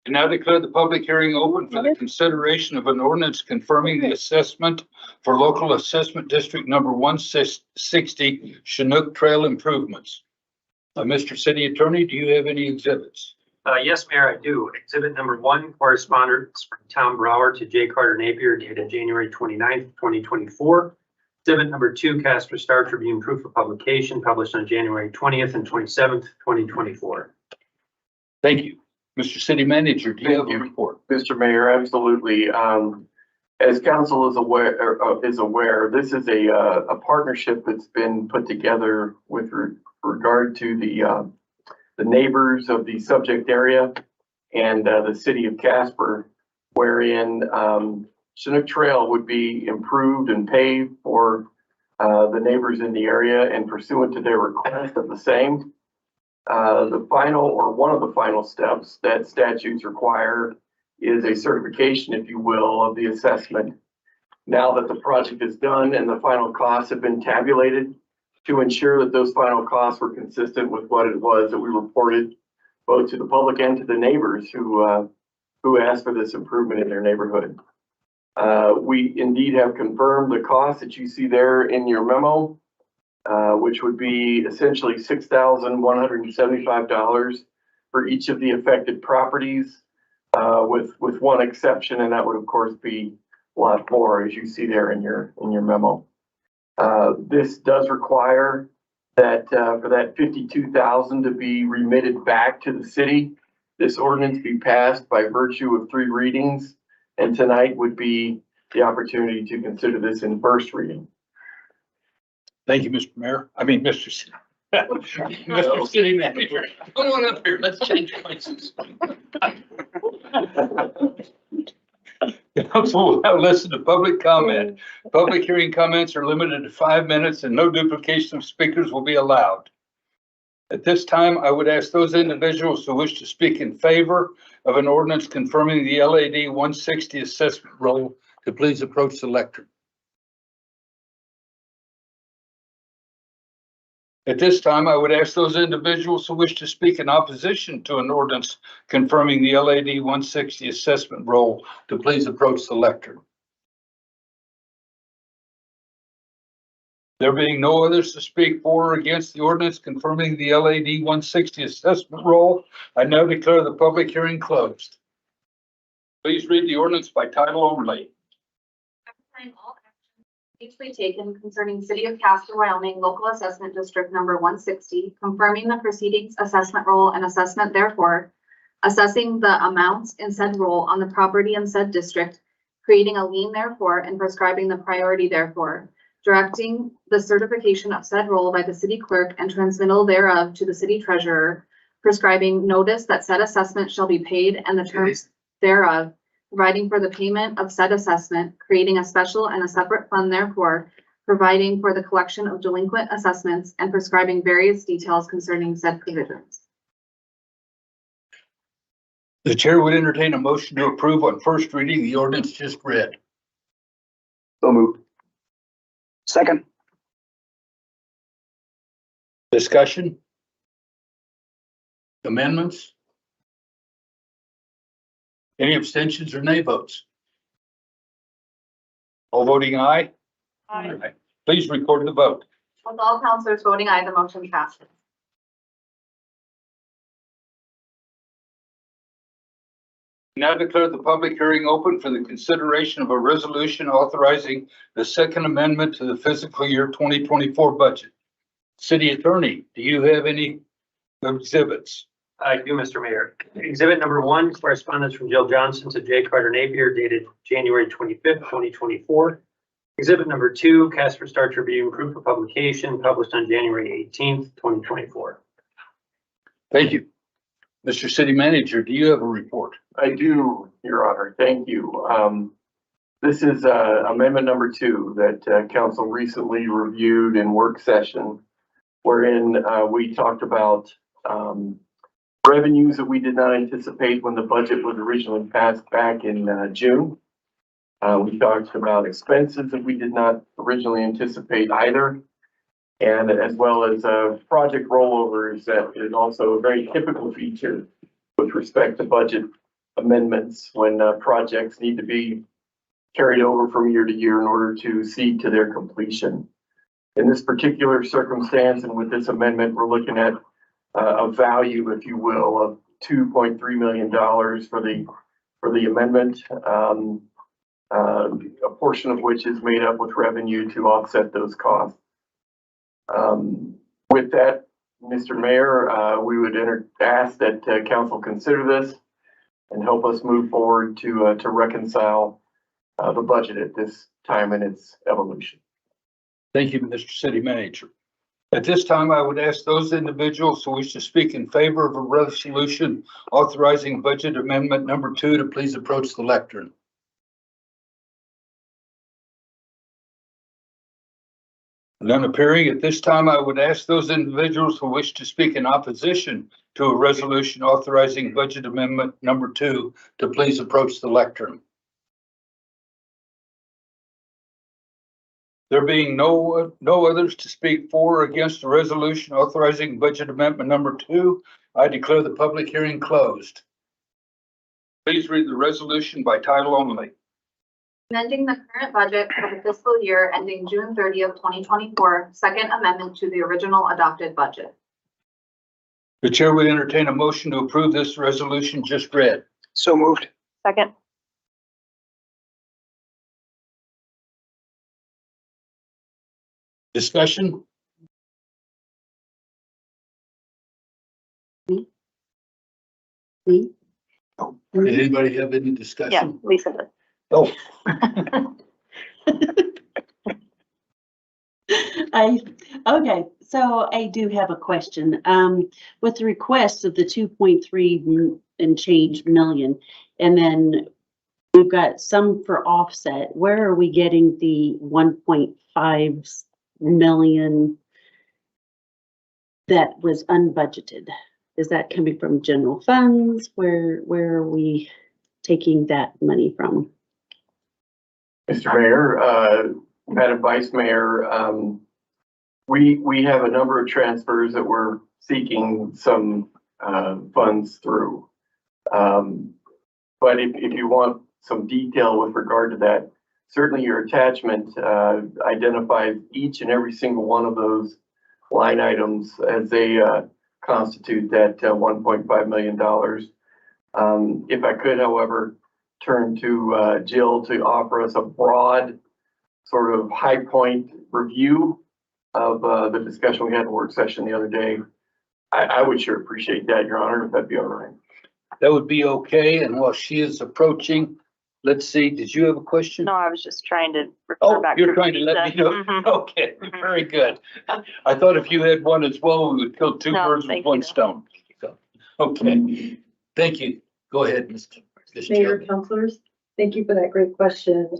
I now declare the public hearing open for the consideration of an ordinance confirming the assessment for local assessment district number 160 Chinook Trail improvements. Mr. City Attorney, do you have any exhibits? Yes, Mayor, I do. Exhibit number 1, correspondence from Tom Brower to J. Carter Napier dated January 29th, 2024. Exhibit number 2, Casper Star Tribune proof of publication published on January 20th and 27th, 2024. Thank you. Mr. City Manager, do you have a report? Mr. Mayor, absolutely. As council is aware, this is a partnership that's been put together with regard to the neighbors of the subject area and the city of Casper, wherein Chinook Trail would be improved and paved for the neighbors in the area and pursuant to their request of the same. The final or one of the final steps that statutes require is a certification, if you will, of the assessment. Now that the project is done and the final costs have been tabulated, to ensure that those final costs were consistent with what it was that we reported both to the public and to the neighbors who asked for this improvement in their neighborhood. We indeed have confirmed the cost that you see there in your memo, which would be essentially $6,175 for each of the affected properties, with one exception, and that would of course be Lot 4, as you see there in your memo. This does require that for that $52,000 to be remitted back to the city, this ordinance be passed by virtue of 3 readings, and tonight would be the opportunity to consider this in first reading. Thank you, Mr. Mayor. I mean, Mr. City. Mr. City Manager. Come on up here. Let's change places. Council will now listen to public comment. Public hearing comments are limited to 5 minutes and no duplication of speakers will be allowed. At this time, I would ask those individuals who wish to speak in favor of an ordinance confirming the LAD 160 assessment roll to please approach the lectern. At this time, I would ask those individuals who wish to speak in opposition to an ordinance confirming the LAD 160 assessment roll to please approach the lectern. There being no others to speak for or against the ordinance confirming the LAD 160 assessment roll, I now declare the public hearing closed. Please read the ordinance by title only. All actions need to be taken concerning City of Casper, Wyoming, Local Assessment District Number 160, confirming the proceedings, assessment roll, and assessment therefore, assessing the amounts in said roll on the property in said district, creating a lien therefore, and prescribing the priority therefore, directing the certification of said roll by the city clerk and transmittal thereof to the city treasurer, prescribing notice that said assessment shall be paid and the terms thereof, providing for the payment of said assessment, creating a special and a separate fund therefore, providing for the collection of delinquent assessments, and prescribing various details concerning said provisions. The chair would entertain a motion to approve on first reading the ordinance just read. So moved. Second. Discussion? Amendments? Any abstentions or nay votes? All voting aye? Aye. Please record the vote. With all counselors voting aye, the motion passes. Now declare the public hearing open for the consideration of a resolution authorizing the second amendment to the fiscal year 2024 budget. City Attorney, do you have any exhibits? I do, Mr. Mayor. Exhibit number 1, correspondence from Jill Johnson to J. Carter Napier dated January 25th, 2024. Exhibit number 2, Casper Star Tribune, proof of publication, published on January 18th, 2024. Thank you. Mr. City Manager, do you have a report? I do, Your Honor. Thank you. This is amendment number 2 that council recently reviewed in work session, wherein we talked about revenues that we did not anticipate when the budget was originally passed back in June. We talked about expenses that we did not originally anticipate either, and as well as project rollovers. That is also a very typical feature with respect to budget amendments when projects need to be carried over from year to year in order to see to their completion. In this particular circumstance and with this amendment, we're looking at a value, if you will, of $2.3 million for the amendment, a portion of which is made up with revenue to offset those costs. With that, Mr. Mayor, we would ask that council consider this and help us move forward to reconcile the budget at this time in its evolution. Thank you, Mr. City Manager. At this time, I would ask those individuals who wish to speak in favor of a resolution authorizing budget amendment number 2 to please approach the lectern. None appearing. At this time, I would ask those individuals who wish to speak in opposition to a resolution authorizing budget amendment number 2 to please approach the lectern. There being no others to speak for or against the resolution authorizing budget amendment number 2, I declare the public hearing closed. Please read the resolution by title only. Amending the current budget for the fiscal year ending June 30th, 2024, second amendment to the original adopted budget. The chair would entertain a motion to approve this resolution just read. So moved. Second. Discussion? Me? Did anybody have any Yeah, discussion? Lisa did. Oh, Okay, so I do have a question. With the request of the 2.3 and change million, and then we've got some for offset, where are we getting the 1.5 million that was unbudgeted? Is that coming from general funds? Where are we taking that money from? Mr. Mayor, Madam Vice Mayor, we have a number of transfers that we're seeking some funds through. But if you want some detail with regard to that, certainly your attachment, identifies each and every single one of those line items as they, constitute that, $1.5 million. If I could, however, turn to, Jill to offer us a broad sort of high point review of, the discussion we had in the work session the other day. I would sure appreciate that, Your Honor, if that'd be all right. That would be okay. And while she is approaching, let's see, did you have a question? No, I was just trying to refer Oh, back. you're trying to let me know? Mhm. Okay, very good. I thought if you had one as well, we would kill two No, birds with thank one you. stone. So, okay, thank you. Go ahead, Mr. Mayor, Chairman. councilors, thank you for that great question.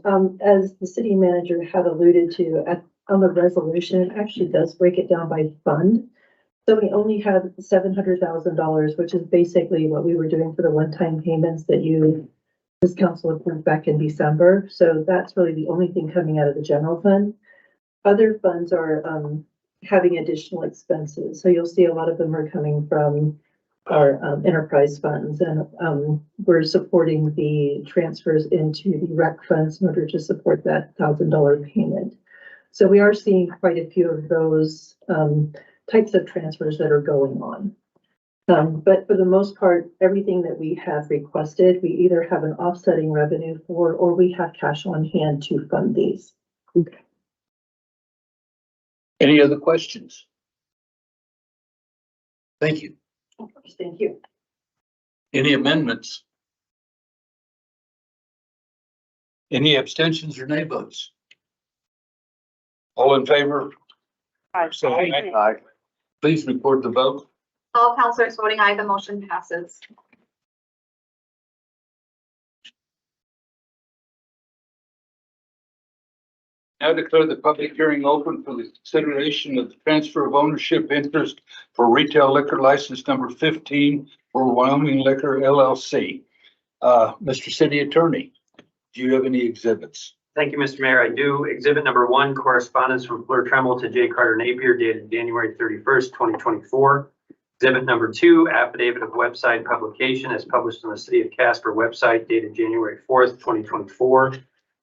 As the city manager had alluded to on the resolution, it actually does break it down by fund. So we only have $700,000, which is basically what we were doing for the one-time payments that this council approved back in December. So that's really the only thing coming out of the general fund. Other funds are having additional expenses. So you'll see a lot of them are coming from our enterprise funds, and we're supporting the transfers into the rec funds in order to support that $1,000 payment. So we are seeing quite a few of those types of transfers that are going on. But for the most part, everything that we have requested, we either have an offsetting revenue for, or we have cash on hand to fund these. Any other questions? Thank you. Thank you. Any amendments? Any abstentions or nay votes? All in favor? Say aye. Aye. Please record the vote. All councilors voting aye, the motion passes. Now declare the public hearing open for the consideration of the transfer of ownership interest for retail liquor license number 15 for Wyoming Liquor LLC. Mr. City Attorney, do you have any exhibits? Thank you, Mr. Mayor. I do. Exhibit number 1, correspondence from Fleur Tremble to J. Carter Napier dated January 31st, 2024. Exhibit number 2, affidavit of website publication as published on the City of Casper website dated January 4th, 2024.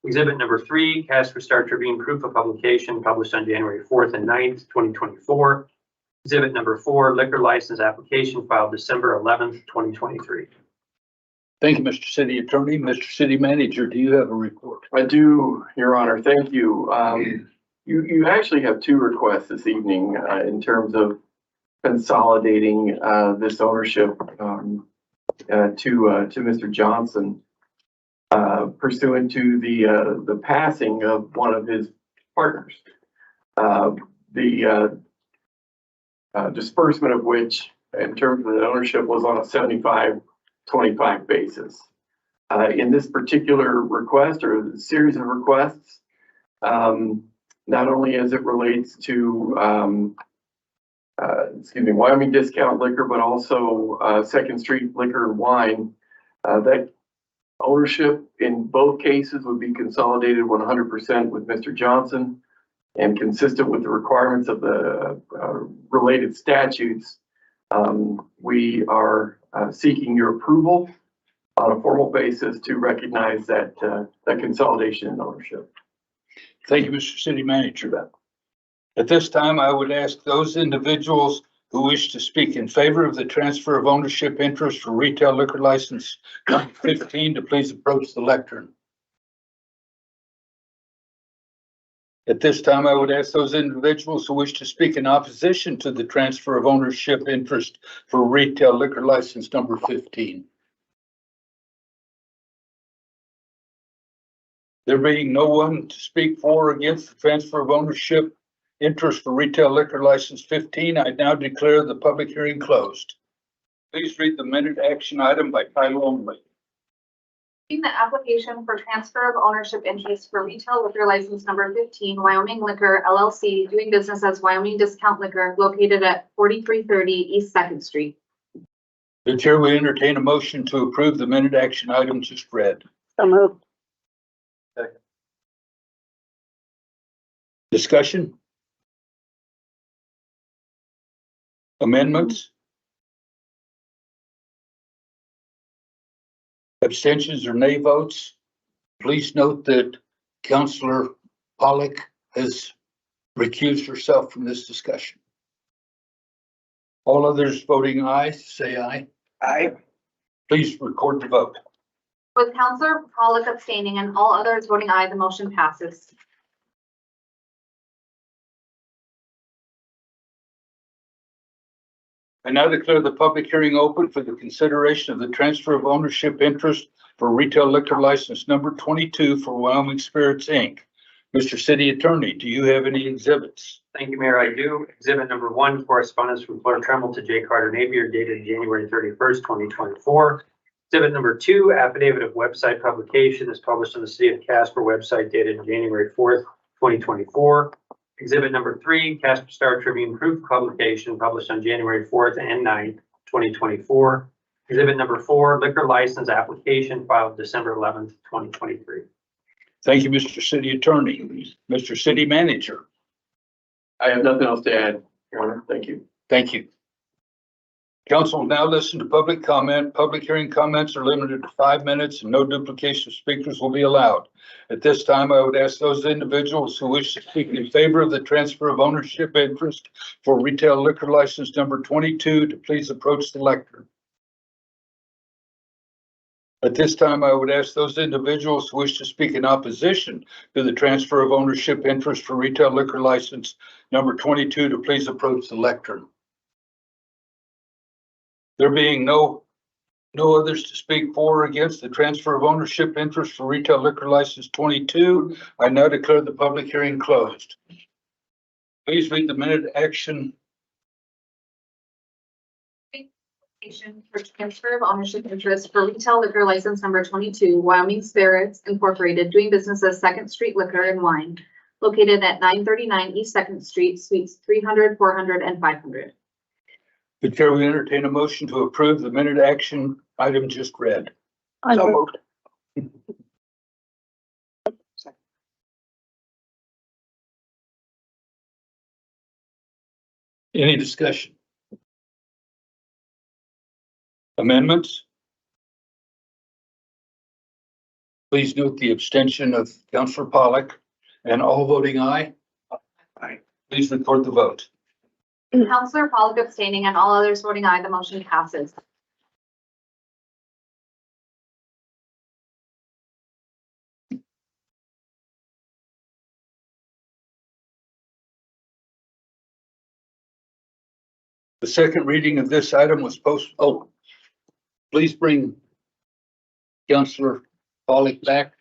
Exhibit number 3, Casper Star Tribune proof of publication published on January 4th and 9th, 2024. Exhibit number 4, liquor license application filed December 11th, 2023. Thank you, Mr. City Attorney. Mr. City Manager, do you have a report? I do, Your Honor. Thank you. You actually have 2 requests this evening in terms of consolidating this ownership to Mr. Johnson pursuant to the passing of one of his partners. The disbursement of which, in terms of the ownership, was on a 75-25 basis. In this particular request or series of requests, not only as it relates to Wyoming Discount Liquor, but also Second Street Liquor and Wine, that ownership in both cases would be consolidated 100% with Mr. Johnson, and consistent with the requirements of the related statutes. We are seeking your approval on a formal basis to recognize that consolidation in ownership. Thank you, Mr. City Manager. At this time, I would ask those individuals who wish to speak in favor of the transfer of ownership interest for retail liquor license number 15 to please approach the lectern. At this time, I would ask those individuals who wish to speak in opposition to the transfer of ownership interest for retail liquor license number 15. There being no one to speak for or against the transfer of ownership interest for retail liquor license 15, I now declare the public hearing closed. Please read the minute action item by title only. The application for transfer of ownership interest for retail liquor license number 15, Wyoming Liquor LLC, doing business as Wyoming Discount Liquor, located at 4330 East 2nd Street. The chair will entertain a motion to approve the minute action item just read. So moved. Discussion? Amendments? Abstentions or nay votes? Please note that Counselor Pollock has recused herself from this discussion. All others voting aye, say aye. Aye. Please record the vote. With Counselor Pollock abstaining and all others voting aye, the motion passes. I now declare the public hearing open for the consideration of the transfer of ownership interest for retail liquor license number 22 for Wyoming Spirits, Inc. Mr. City Attorney, do you have any exhibits? Thank you, Mayor. I do. Exhibit number 1, correspondence from Claire Tremble to J. Carter Napier dated January 31st, 2024. Exhibit number 2, affidavit of website publication is published on the City of Casper website dated January 4th, 2024. Exhibit number 3, Casper Star Tribune proof of publication published on January 4th and 9th, 2024. Exhibit number 4, liquor license application filed December 11th, 2023. Thank you, Mr. City Attorney. Mr. City Manager. I have nothing else to add, Your Honor. Thank you. Thank you. Council will now listen to public comment. Public hearing comments are limited to 5 minutes and no duplication of speakers will be allowed. At this time, I would ask those individuals who wish to speak in favor of the transfer of ownership interest for retail liquor license number 22 to please approach the lectern. At this time, I would ask those individuals who wish to speak in opposition to the transfer of ownership interest for retail liquor license number 22 to please approach the lectern. There being no others to speak for or against the transfer of ownership interest for retail liquor license 22, I now declare the public hearing closed. Please read the minute action. For transfer of ownership interest for retail liquor license number 22, Wyoming Spirits Incorporated, doing business as Second Street Liquor and Wine, located at 939 East Second Street, Suites 300, 400, and 500. The chair will entertain a motion to approve the minute action item just read. So moved. Any discussion? Amendments? Please note the abstention of Councilor Pollock and all voting aye. Aye. Please record the vote. Counselor Pollock abstaining and all others voting aye, the motion passes. The second reading of this item was please bring Councilor Pollock back.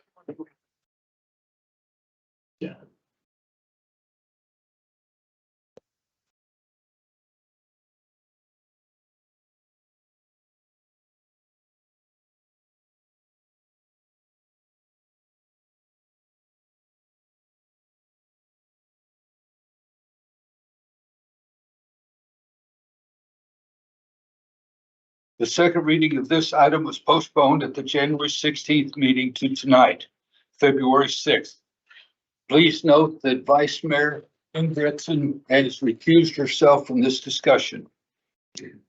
The second reading of this item was postponed at the January 16th meeting to tonight, February 6th. Please note that Vice Mayor Ingridson has recused herself from this discussion.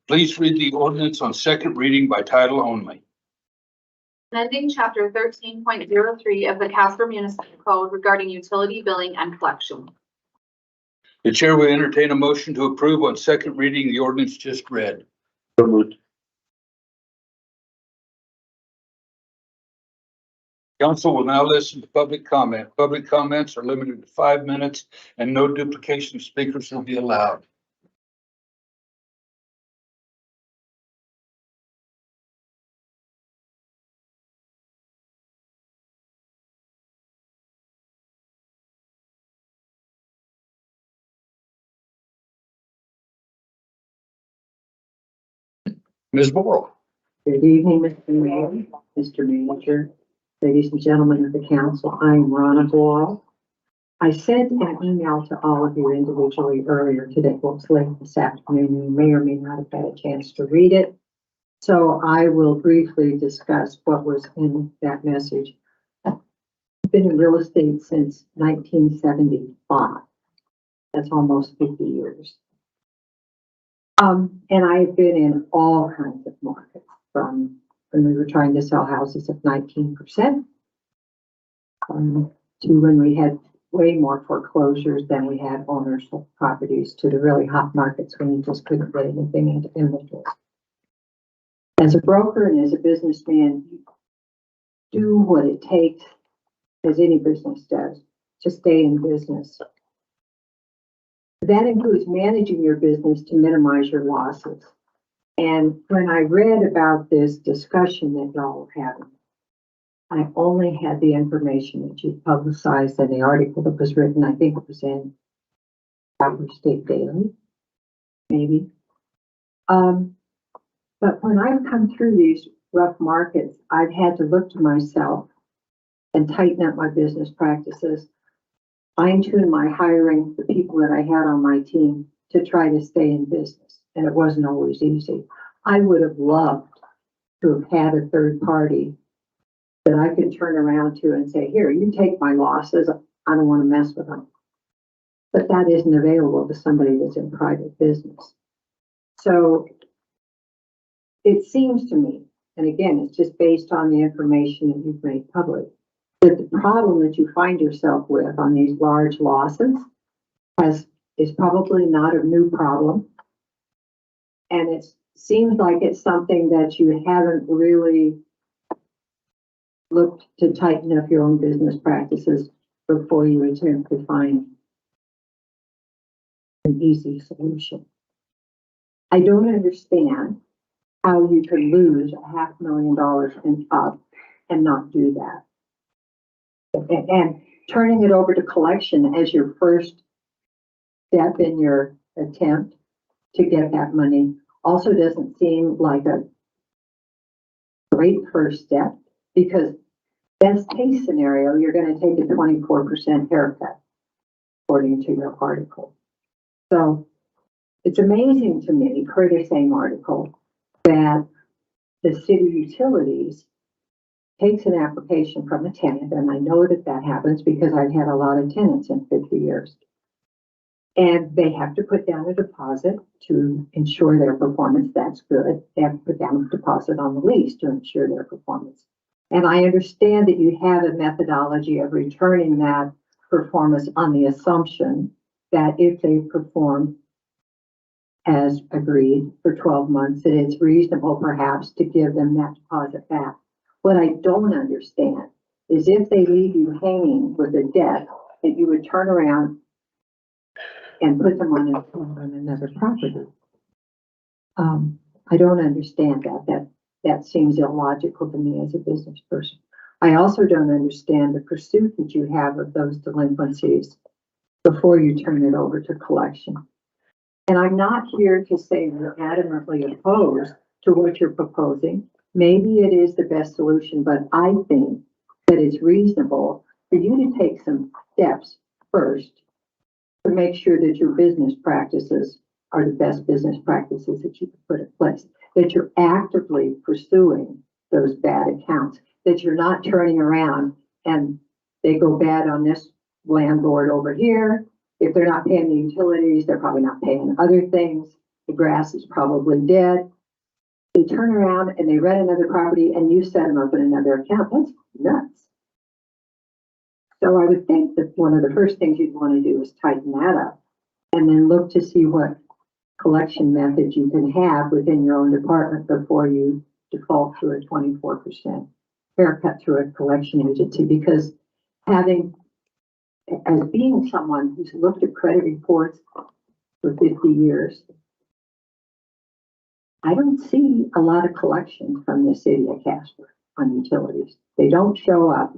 Please read the ordinance on second reading by title only. Amending chapter 13.03 of the Casper Municipal Code regarding utility billing and collection. The chair will entertain a motion to approve on second reading the ordinance just read. So moved. Council will now listen to public comment. Public comments are limited to 5 minutes and no duplication of speakers will be allowed. Ms. Borrell. Good evening, Mr. Mayor, Mr. Manager, ladies and gentlemen of the council. I'm Ronna Ball. I sent an email to all of you individually earlier today. It was late this afternoon. You may or may not have had a chance to read it. So I will briefly discuss what was in that message. I've been in real estate since 1975. That's almost 50 years. And I've been in all kinds of markets, from when we were trying to sell houses at 19%, to when we had way more foreclosures than we had owners of properties, to the really hot markets when you just couldn't get anything into inventory. As a broker and as a businessman, you do what it takes, as any business does, to stay in business. That includes managing your business to minimize your losses. And when I read about this discussion that y'all were having, I only had the information that you publicized in the article that was written, I think it was in Calgary State Daily, maybe. But when I've come through these rough markets, I've had to look to myself and tighten up my business practices, fine-tune my hiring, the people that I had on my team, to try to stay in business. And it wasn't always easy. I would have loved to have had a third party that I could turn around to and say, here, you take my losses. I don't want to mess with them. But that isn't available to somebody that's in private business. So it seems to me, and again, it's just based on the information that you've made public, that the problem that you find yourself with on these large losses is probably not a new problem. And it seems like it's something that you haven't really looked to tighten up your own business practices before you attempt to find an easy solution. I don't understand how you could lose $500,000 in up and not do that. And turning it over to collection as your first step in your attempt to get that money also doesn't seem like a great first step, because best case scenario, you're going to take a 24% haircut, according to your article. So it's amazing to me, per the same article, that the city utilities takes an application from a tenant, and I know that that happens because I've had a lot of tenants in 50 years. And they have to put down a deposit to ensure their performance. That's good. They have to put down a deposit on the lease to ensure their performance. And I understand that you have a methodology of returning that performance on the assumption that if they perform as agreed for 12 months, that it's reasonable perhaps to give them that deposit back. What I don't understand is if they leave you hanging with a debt, that you would turn around and put them on another property. I don't understand that. That seems illogical to me as a business person. I also don't understand the pursuit that you have of those delinquencies before you turn it over to collection. And I'm not here to say we're adamantly opposed to what you're proposing. Maybe it is the best solution, but I think that it's reasonable for you to take some steps first to make sure that your business practices are the best business practices that you can put in place, that you're actively pursuing those bad accounts, that you're not turning around and they go bad on this landlord over here. If they're not paying the utilities, they're probably not paying other things. The grass is probably dead. They turn around and they rent another property and you set them up in another account. That's nuts. So I would think that one of the first things you'd want to do is tighten that up and then look to see what collection methods you can have within your own department before you default to a 24% haircut through a collection agency. Because as being someone who's looked at credit reports for 50 years, I don't see a lot of collections from the city of Casper on utilities. They don't show up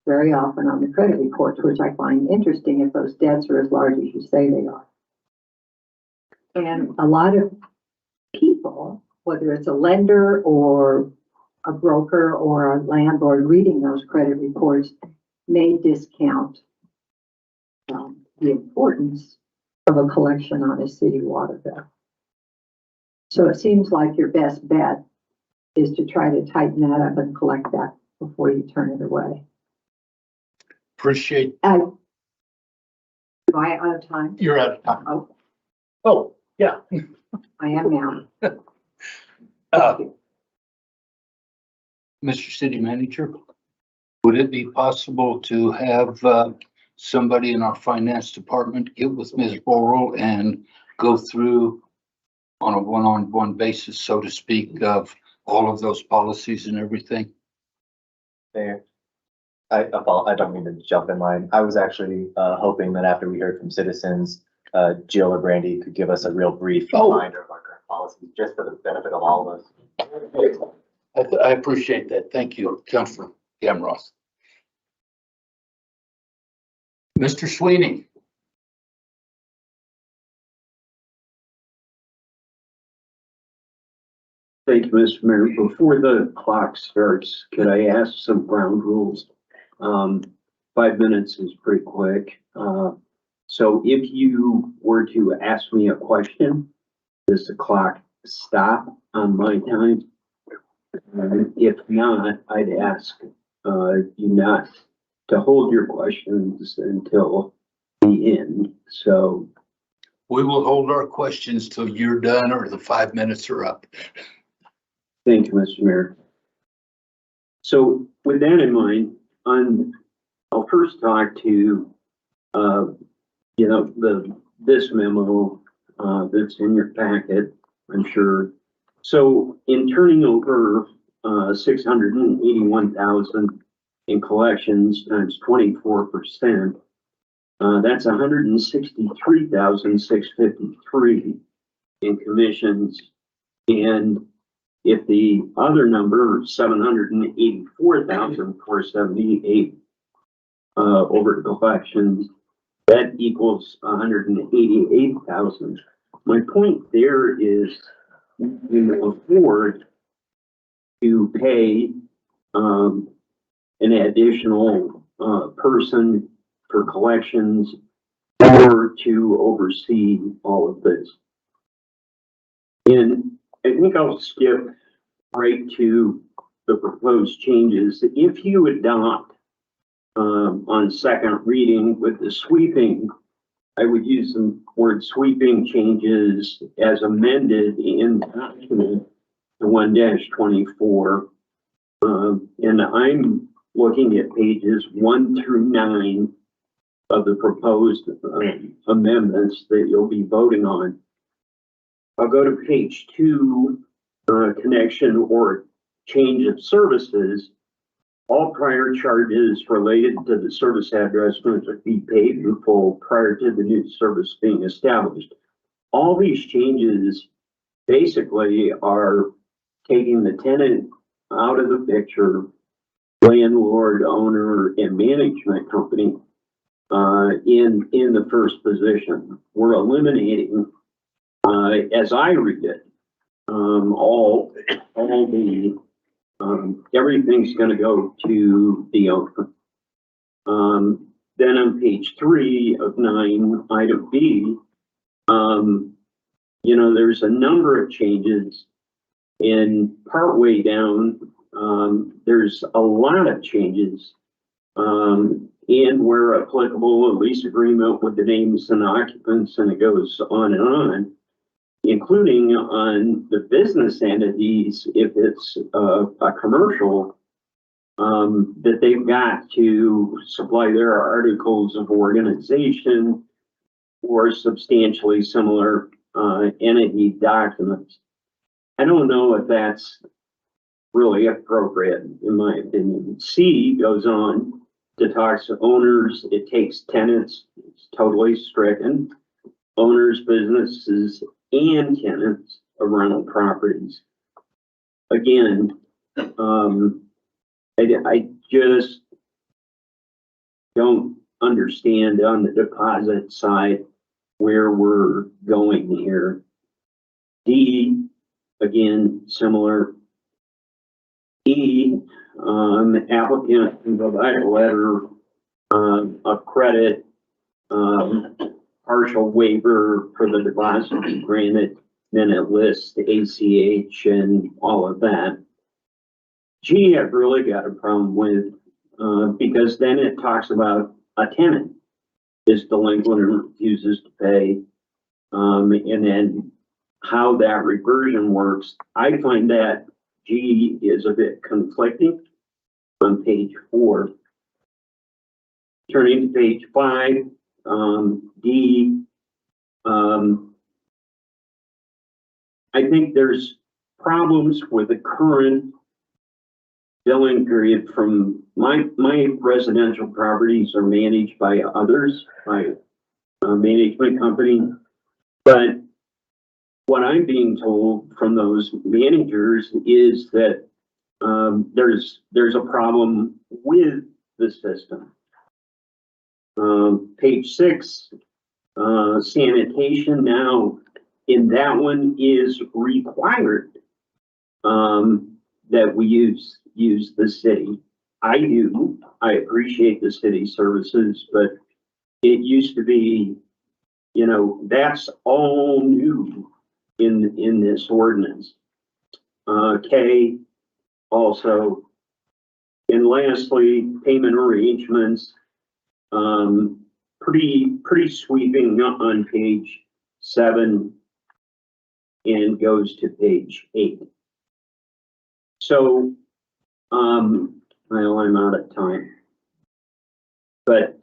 very often on the credit reports, which I find interesting if those debts are as large as you say they are. And a lot of people, whether it's a lender or a broker or a landlord reading those credit reports, may discount the importance of a collection on a city water bill. So it seems like your best bet is to try to tighten that up and collect that before you turn it away. Appreciate. Am I out of time? You're out of time. Oh, Oh, yeah. I am now. Mr. City Manager. Would it be possible to have somebody in our finance department get with Ms. Borrell and go through on a one-on-one basis, so to speak, of all of those policies and everything? There. I don't mean to jump in line. I was actually hoping that after we heard from citizens, Jill or Brandy could give us a real brief reminder of our current policies, just for the benefit of all of us. I appreciate that. Thank you, Councilor Gamroth. Mr. Sweeney. Thank you, Mr. Mayor. Before the clock starts, could I ask some ground rules? 5 minutes is pretty quick. So if you were to ask me a question, does the clock stop on my time? If not, I'd ask you not to hold your questions until the end. So We will hold our questions till you're done or the 5 minutes are up. thank you, Mr. Mayor. So with that in mind, I'll first talk to, this memo, that's in your packet, I'm sure. So in turning over, 681,000 in collections times 24%, that's 163,653 in commissions. And if the other number, 784,478, over to collections, that equals 188,000. My point there is you can afford to pay an additional person for collections or to oversee all of this. And I think I'll skip right to the proposed changes. If you adopt on second reading with the sweeping, I would use the word sweeping changes as amended in document the 1-24. And I'm looking at pages 1 through 9 of the proposed amendments that you'll be voting on. I'll go to page 2, connection or change of services. All prior charges related to the service address must be paid in full prior to the new service being established. All these changes basically are taking the tenant out of the picture, landlord, owner, and management company in the first position. We're eliminating, as I read it, all the everything's going to go to the owner. Then on page 3 of 9, item B, there's a number of changes. And partway down, there's a lot of changes. And where applicable, a lease agreement with the names and occupants, and it goes on and on, including on the business entities, if it's a commercial, that they've got to supply their articles of organization or substantially similar entity documents. I don't know if that's really appropriate, in my opinion. C goes on to talk to owners. It takes tenants. It's totally stricken. Owners, businesses, and tenants of rental properties. Again, I just don't understand on the deposit side where we're going here. D, again, similar. E, applicant can provide a letter of credit, partial waiver for the deposit granted, then it lists the ACH and all of that. G, I've really got a problem with, because then it talks about a tenant is delinquent and refuses to pay, and then how that reversion works. I find that G is a bit conflicting. on page 4. Turning to page 5, D, I think there's problems with the current billing period from my residential properties are managed by others, by a management company. But what I'm being told from those managers is that there's a problem with the system. Page 6, sanitation now, in that one is required that we use the city. I do. I appreciate the city services, but it used to be, you know, that's all new in this ordinance. K also, and lastly, payment arrangements, pretty sweeping on page 7 and goes to page 8. So, well, I'm out of time, but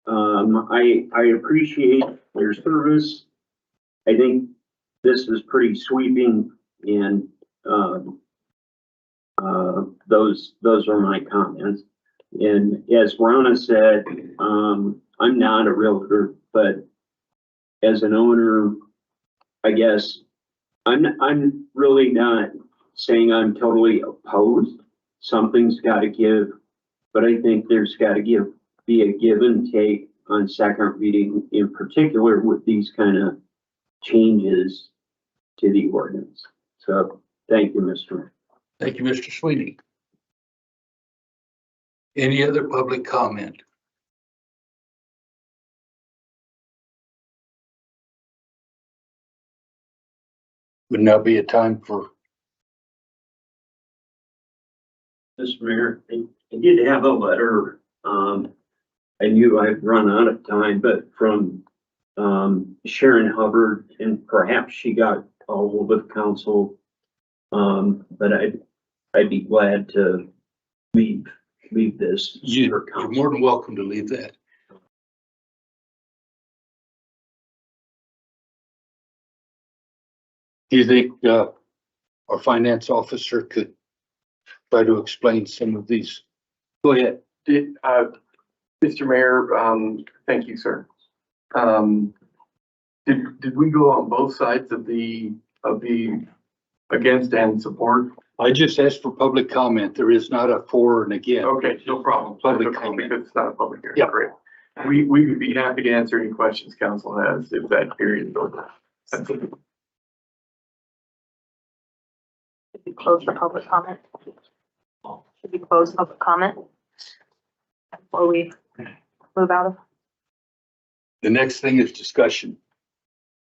I appreciate their service. I think this is pretty sweeping, and those are my comments. And as Ronna said, I'm not a realtor, but as an owner, I guess I'm really not saying I'm totally opposed. Something's got to give, but I think there's got to be a give and take on second reading, in particular with these kind of changes to the ordinance. So thank you, Mr. Thank you, Mr. Sweeney. Any other public comment? Would now be a time for. Mr. Mayor, I did have a letter. I knew I'd run out of time, but from Sharon Hubbard, and perhaps she got a hold of council. But I'd be glad to leave this. You're more than welcome to leave that. Do you think our finance officer could try to explain some of these? Go ahead. Mr. Mayor, thank you, sir. Did we go on both sides of the against and support? I just asked for public comment. There is not a for and against. Okay, no problem. Public Okay, comment. because it's not a public hearing. Yeah. Great. We would be happy to answer any questions council has if that period is over. Should we close the public comment? Should we close public comment before we move out of? The next thing is discussion.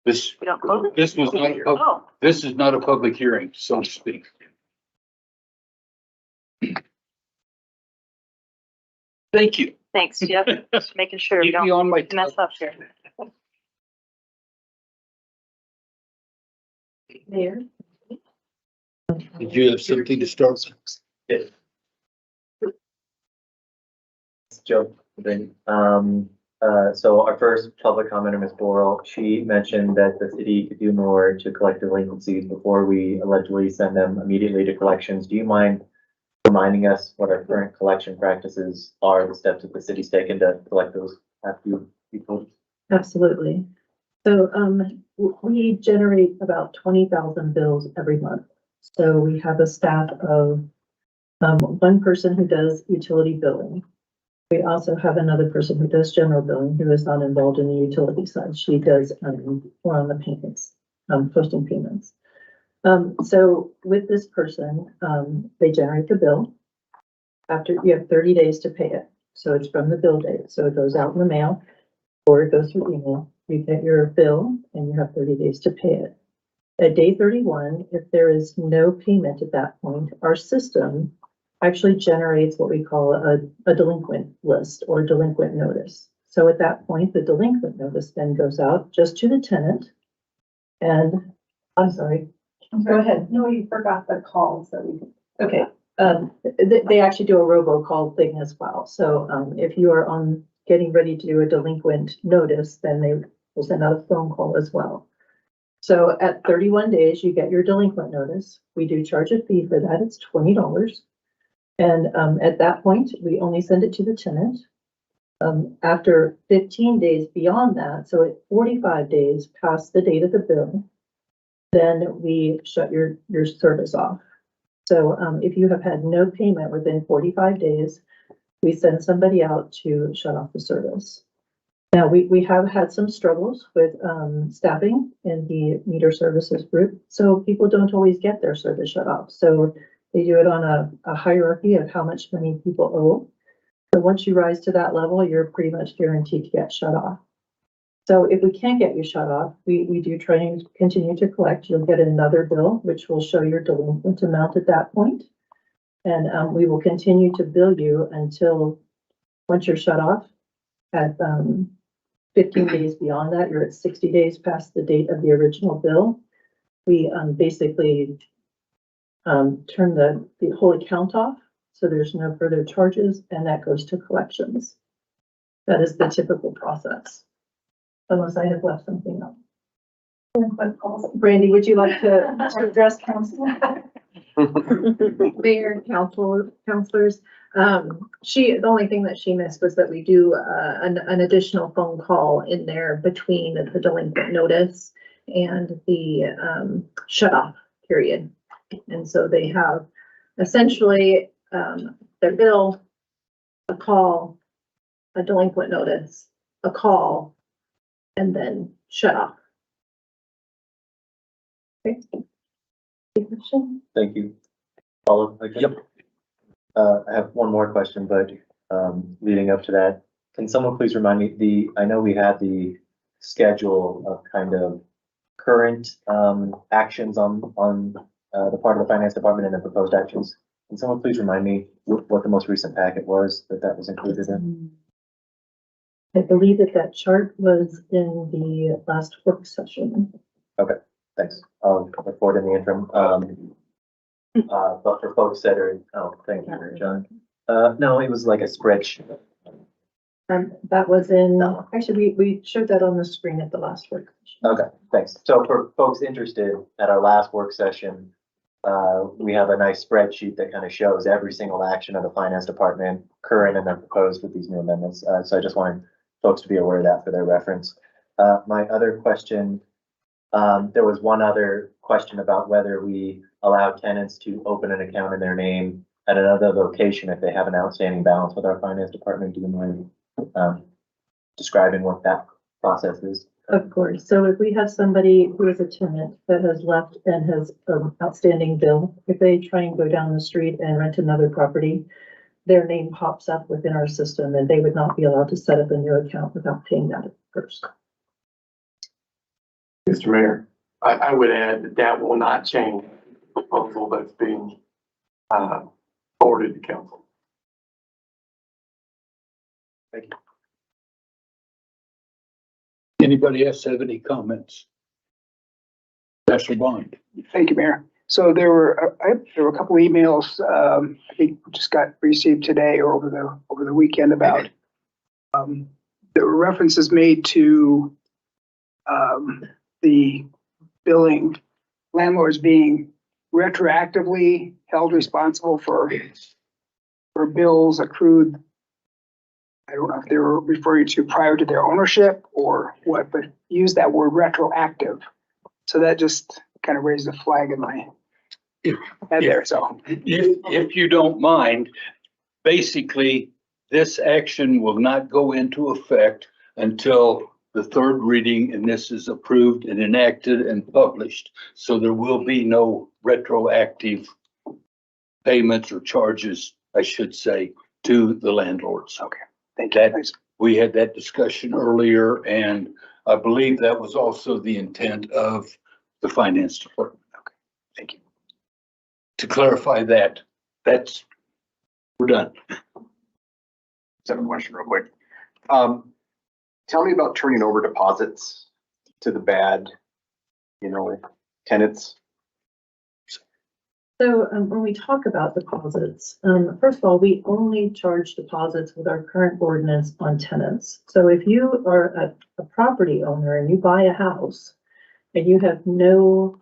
This We don't close it? this was not a Oh, this is not a public hearing, so to speak. Thank you. thanks, Jeff. Just making sure we Keep me don't on my mess up here. Mayor? Did you have something to start with? Joe, then, so our first public commenter, Ms. Boral, she mentioned that the city could do more to collect delinquencies before we allegedly send them immediately to collections. Do you mind reminding us what our current collection practices are, the steps that the city's taken to collect those after people? Absolutely. So, we generate about 20,000 bills every month. So we have a staff of, one person who does utility billing. We also have another person who does general billing, who is not involved in the utility side. She does, more on the payments, posting payments. So with this person, they generate the bill. After, you have 30 days to pay it. So it's from the bill date. So it goes out in the mail or it goes through email. You get your bill and you have 30 days to pay it. At day 31, if there is no payment at that point, our system actually generates what we call a delinquent list or delinquent notice. So at that point, the delinquent notice then goes out just to the tenant. And I'm sorry. Go ahead. No, you forgot the calls that we. Okay. They actually do a robocall thing as well. So, if you are getting ready to do a delinquent notice, then they will send out a phone call as well. So at 31 days, you get your delinquent notice. We do charge a fee for that. It's $20. And, at that point, we only send it to the tenant. After 15 days beyond that, so at 45 days past the date of the bill, then we shut your service off. So, if you have had no payment within 45 days, we send somebody out to shut off the service. Now, we have had some struggles with, staffing in the meter services group, so people don't always get their service shut off. So they do it on a hierarchy of how much money people owe. So once you rise to that level, you're pretty much guaranteed to get shut off. So if we can't get you shut off, we do try and continue to collect. You'll get another bill, which will show your delinquent amount at that point. And, we will continue to bill you until, once you're shut off, at, 15 days beyond that, you're at 60 days past the date of the original bill. We, basically, turn the whole account off, so there's no further charges, and that goes to collections. That is the typical process, unless I have left something up. Brandy, would you like to address council? Mayor, councilors, the only thing that she missed was that we do an additional phone call in there between the delinquent notice and the shut off period. And so they have essentially their bill, a call, a delinquent notice, a call, and then shut off. Okay. Thank you. Follow? Yep. I have one more question, but, leading up to that, can someone please remind me, I know we had the schedule of kind of current, actions on, the part of the finance department and the proposed actions. Can someone please remind me what the most recent packet was that was included in? I believe that chart was in the last work session. Okay, thanks. I'll look forward in the interim. But for folks that are, thank you, John. No, it was like a spreadsheet. That was in, actually, we showed that on the screen at the last work session. Okay, thanks. So for folks interested, at our last work session, we have a nice spreadsheet that kind of shows every single action of the finance department, current and then proposed with these new amendments. So I just wanted folks to be aware of that for their reference. My other question, there was one other question about whether we allow tenants to open an account in their name at another location if they have an outstanding balance with our finance department. Do you mind describing what that process is? Of course. So if we have somebody who is a tenant that has left and has an outstanding bill, if they try and go down the street and rent another property, their name pops up within our system and they would not be allowed to set up a new account without paying that first. Mr. Mayor, I would add that will not change the proposal that's being forwarded to council. Thank you. Anybody else have any comments? Pastor Bond. Thank you, Mayor. So there were a couple of emails, I think just got received today or over the weekend about, there were references made to, the billing landlords being retroactively held responsible for bills accrued. I don't know if they were referring to prior to their ownership or what, but use that word retroactive. So that just kind of raised a flag in my head there, so. If you don't mind, basically, this action will not go into effect until the third reading and this is approved and enacted and published. So there will be no retroactive payments or charges, I should say, to the landlords. Okay, thank you. We had that discussion earlier, and I believe that was also the intent of the finance department. Okay, thank you. To clarify that, we're done. Just have a question real quick. Tell me about turning over deposits to the bad, tenants. So when we talk about deposits, first of all, we only charge deposits with our current ordinance on tenants. So if you are a property owner and you buy a house and you have no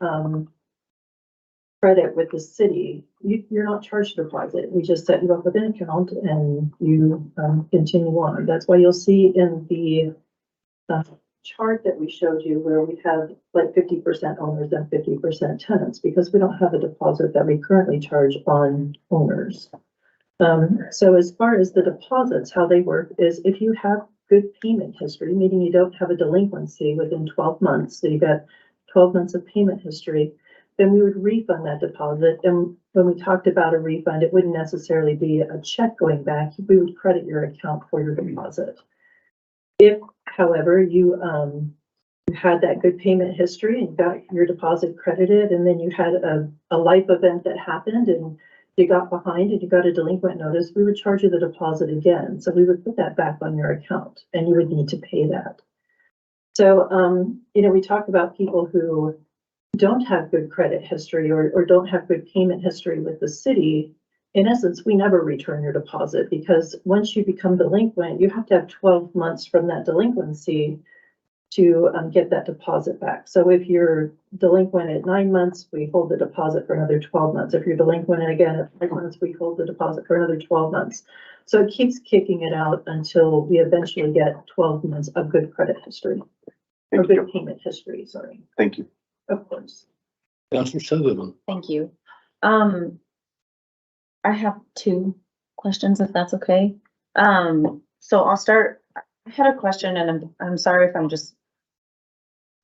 credit with the city, you're not charged a deposit. We just set you up with an account and you continue on. That's why you'll see in the chart that we showed you where we have like 50% owners and 50% tenants, because we don't have a deposit that we currently charge on owners. So as far as the deposits, how they work is if you have good payment history, meaning you don't have a delinquency within 12 months, so you got 12 months of payment history, then we would refund that deposit. And when we talked about a refund, it wouldn't necessarily be a check going back. We would credit your account for your deposit. If, however, you had that good payment history and got your deposit credited, and then you had a life event that happened and you got behind and you got a delinquent notice, we would charge you the deposit again. So we would put that back on your account and you would need to pay that. So, we talk about people who don't have good credit history or don't have good payment history with the city. In essence, we never return your deposit, because once you become delinquent, you have to have 12 months from that delinquency to get that deposit back. So if you're delinquent at 9 months, we hold the deposit for another 12 months. If you're delinquent again at 5 months, we hold the deposit for another 12 months. So it keeps kicking it out until we eventually get 12 months of good credit history, or good payment history, sorry. Thank you. Of course. Counselor Sutherland. Thank you. I have two questions, if that's okay. So I'll start. I had a question, and I'm sorry if I'm just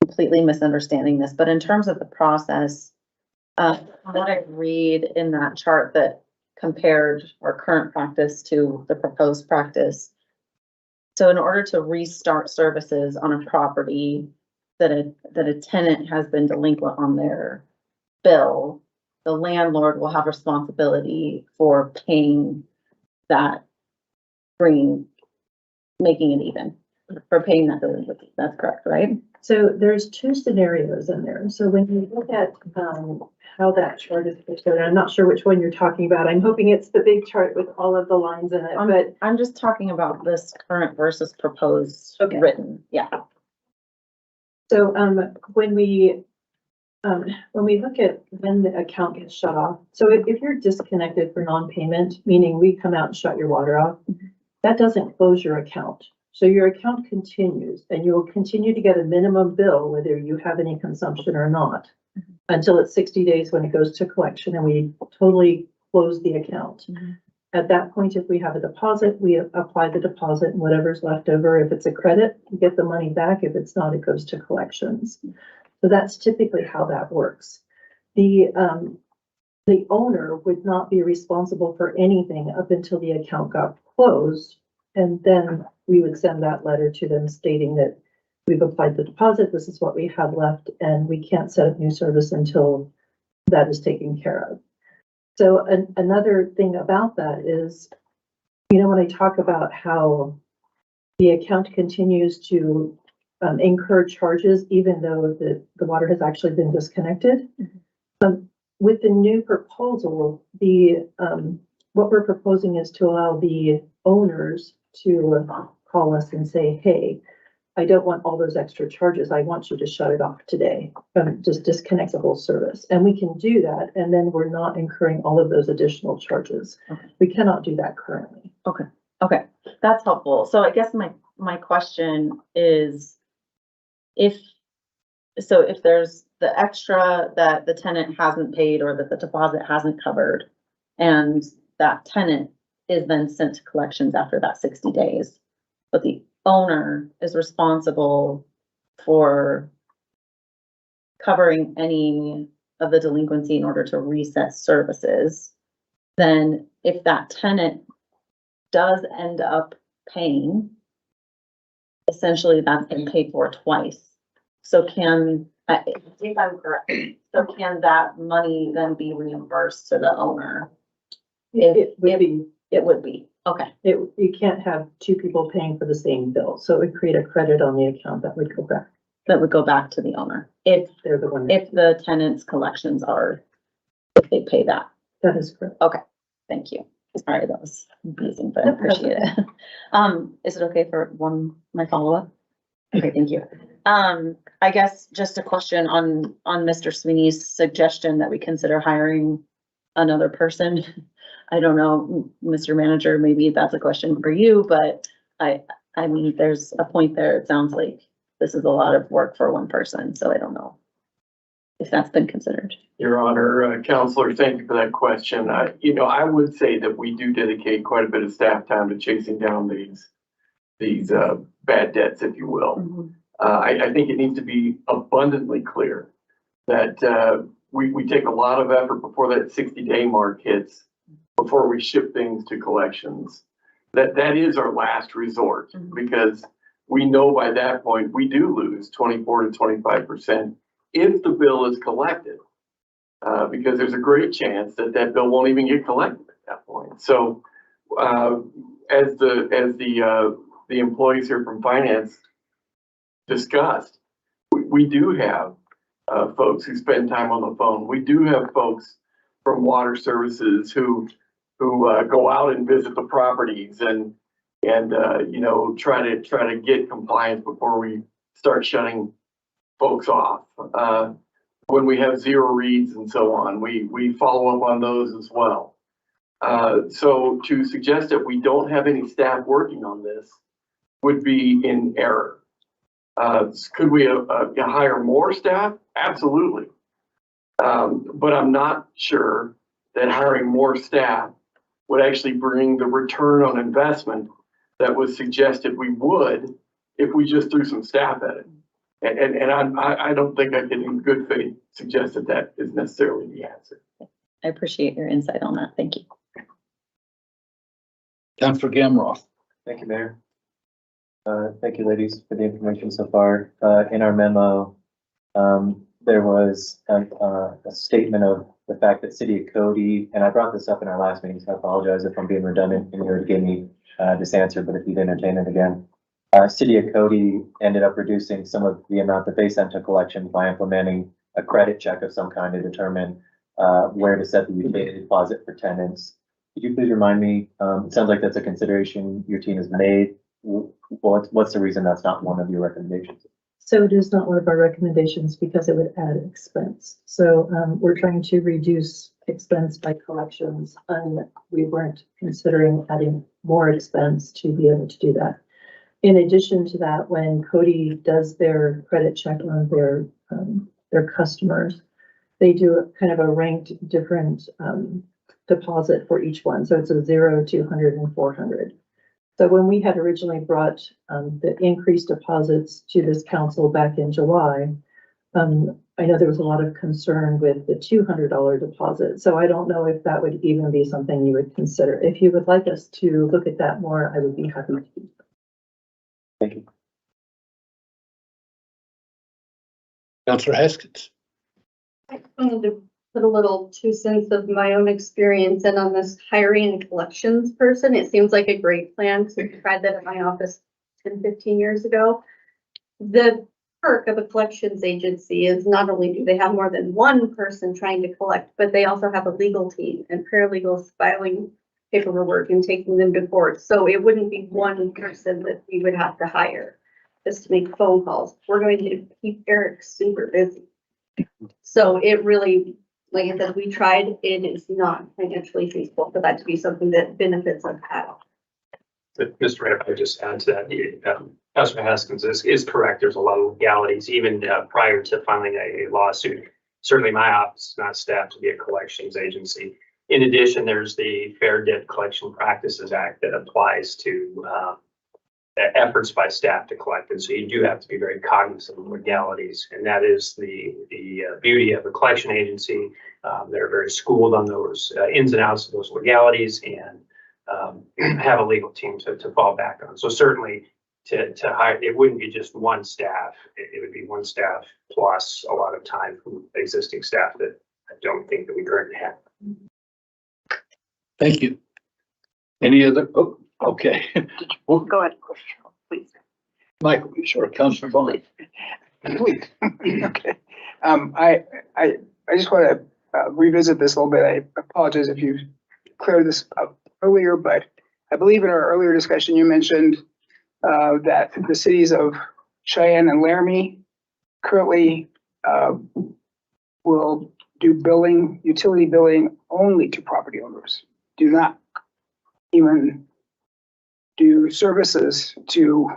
completely misunderstanding this, but in terms of the process, what I read in that chart that compared our current practice to the proposed practice. So in order to restart services on a property that a tenant has been delinquent on their bill, the landlord will have responsibility for paying that, making it even, for paying that delinquency. That's correct, right? So there's two scenarios in there. So when you look at how that chart is put together, I'm not sure which one you're talking about. I'm hoping it's the big chart with all of the lines in it, but I'm just talking about this current versus proposed written. Yeah. So when we look at when the account gets shut off, so if you're disconnected for non-payment, meaning we come out and shut your water off, that doesn't close your account. So your account continues and you will continue to get a minimum bill whether you have any consumption or not, until it's 60 days when it goes to collection and we totally close the account. At that point, if we have a deposit, we apply the deposit and whatever's left over. If it's a credit, you get the money back. If it's not, it goes to collections. So that's typically how that works. The owner would not be responsible for anything up until the account got closed. And then we would send that letter to them stating that we've applied the deposit, this is what we have left, and we can't set up new service until that is taken care of. So another thing about that is, when I talk about how the account continues to incur charges, even though the water has actually been disconnected, with the new proposal, what we're proposing is to allow the owners to call us and say, hey, I don't want all those extra charges. I want you to shut it off today. Just disconnect the whole service. And we can do that. And then we're not incurring all of those additional charges. Okay. We cannot do that currently. Okay. Okay. That's helpful. So I guess my question is, if there's the extra that the tenant hasn't paid or that the deposit hasn't covered, and that tenant is then sent to collections after that 60 days, but the owner is responsible for covering any of the delinquency in order to reset services, then if that tenant does end up paying, essentially that's been paid for twice. So I think I'm correct. So can that money then be reimbursed to the owner? It would be. Okay. You can't have two people paying for the same bill. So it would create a credit on the account that would go back. That would go back to the owner if they're the one. If the tenant's collections are if they pay that. That is correct. Thank you. Sorry, that was confusing, but I appreciate it. Is it okay for my follow-up? Okay, thank you. I guess just a question on Mr. Sweeney's suggestion that we consider hiring another person. I don't know, Mr. Manager, maybe that's a question for you, but I mean, there's a point there. It sounds like this is a lot of work for one person, so I don't know if that's been considered. Your Honor, Counselor, thank you for that question. I would say that we do dedicate quite a bit of staff time to chasing down these bad debts, if you will. I think it needs to be abundantly clear that we take a lot of effort before that 60-day mark hits, before we ship things to collections. That is our last resort, because we know by that point we do lose 24 to 25% if the bill is collected, because there's a great chance that bill won't even get collected at that point. So as the employees here from finance discussed, we do have folks who spend time on the phone. We do have folks from water services who go out and visit the properties and try to get compliance before we start shutting folks off. When we have zero reads and so on, we follow up on those as well. So to suggest that we don't have any staff working on this would be in error. Could we hire more staff? Absolutely. But I'm not sure that hiring more staff would actually bring the return on investment that was suggested we would if we just threw some staff at it. And I don't think I can in good faith suggest that is necessarily the answer. I appreciate your insight on that. Thank you. Councilor Gamroth. Thank you, Mayor. Thank you, ladies, for the information so far. In our memo, there was a statement of the fact that City of Cody, and I brought this up in our last meeting, so I apologize if I'm being redundant and you already gave me this answer, but if you'd entertain it again. City of Cody ended up reducing some of the amount that they sent to collections by implementing a credit check of some kind to determine where to set the utility deposit for tenants. Could you please remind me, it sounds like that's a consideration your team has made. What's the reason that's not one of your recommendations? So it is not one of our recommendations because it would add expense. So we're trying to reduce expense by collections, and we weren't considering adding more expense to be able to do that. In addition to that, when Cody does their credit check on their customers, they do kind of a ranked different deposit for each one. So it's a 0, 200, and 400. So when we had originally brought the increased deposits to this council back in July, I know there was a lot of concern with the $200 deposit. So I don't know if that would even be something you would consider. If you would like us to look at that more, I would be happy to do that. Thank you. Councilor Haskins. I wanted to put a little 2 cents of my own experience in on this hiring a collections person. It seems like a great plan. So I tried that at my office 10, 15 years ago. The perk of a collections agency is not only do they have more than one person trying to collect, but they also have a legal team and paralegals filing paperwork and taking them to court. So it wouldn't be one person that we would have to hire just to make phone calls. We're going to keep Eric super busy. So it really, like I said, we tried. It is not financially feasible for that to be something that benefits us at all. But Mr. Mayor, if I just add to that, Councilor Haskins is correct. There's a lot of legalities, even prior to filing a lawsuit. Certainly my office is not staffed to be a collections agency. In addition, there's the Fair Debt Collection Practices Act that applies to efforts by staff to collect. And so you do have to be very cognizant of legalities. And that is the beauty of a collection agency. They're very schooled on those ins and outs of those legalities and have a legal team to fall back on. So certainly to hire, it wouldn't be just one staff. It would be one staff plus a lot of time from existing staff that I don't think that we currently have. Thank you. Any other? Oh, okay. Well, go ahead, please. Michael, sure. Councilor Bond. Please. Okay. I just want to revisit this a little bit. I apologize if you cleared this up earlier, but I believe in our earlier discussion, you mentioned that the cities of Cheyenne and Laramie currently will do billing, utility billing only to property owners, do not even do services to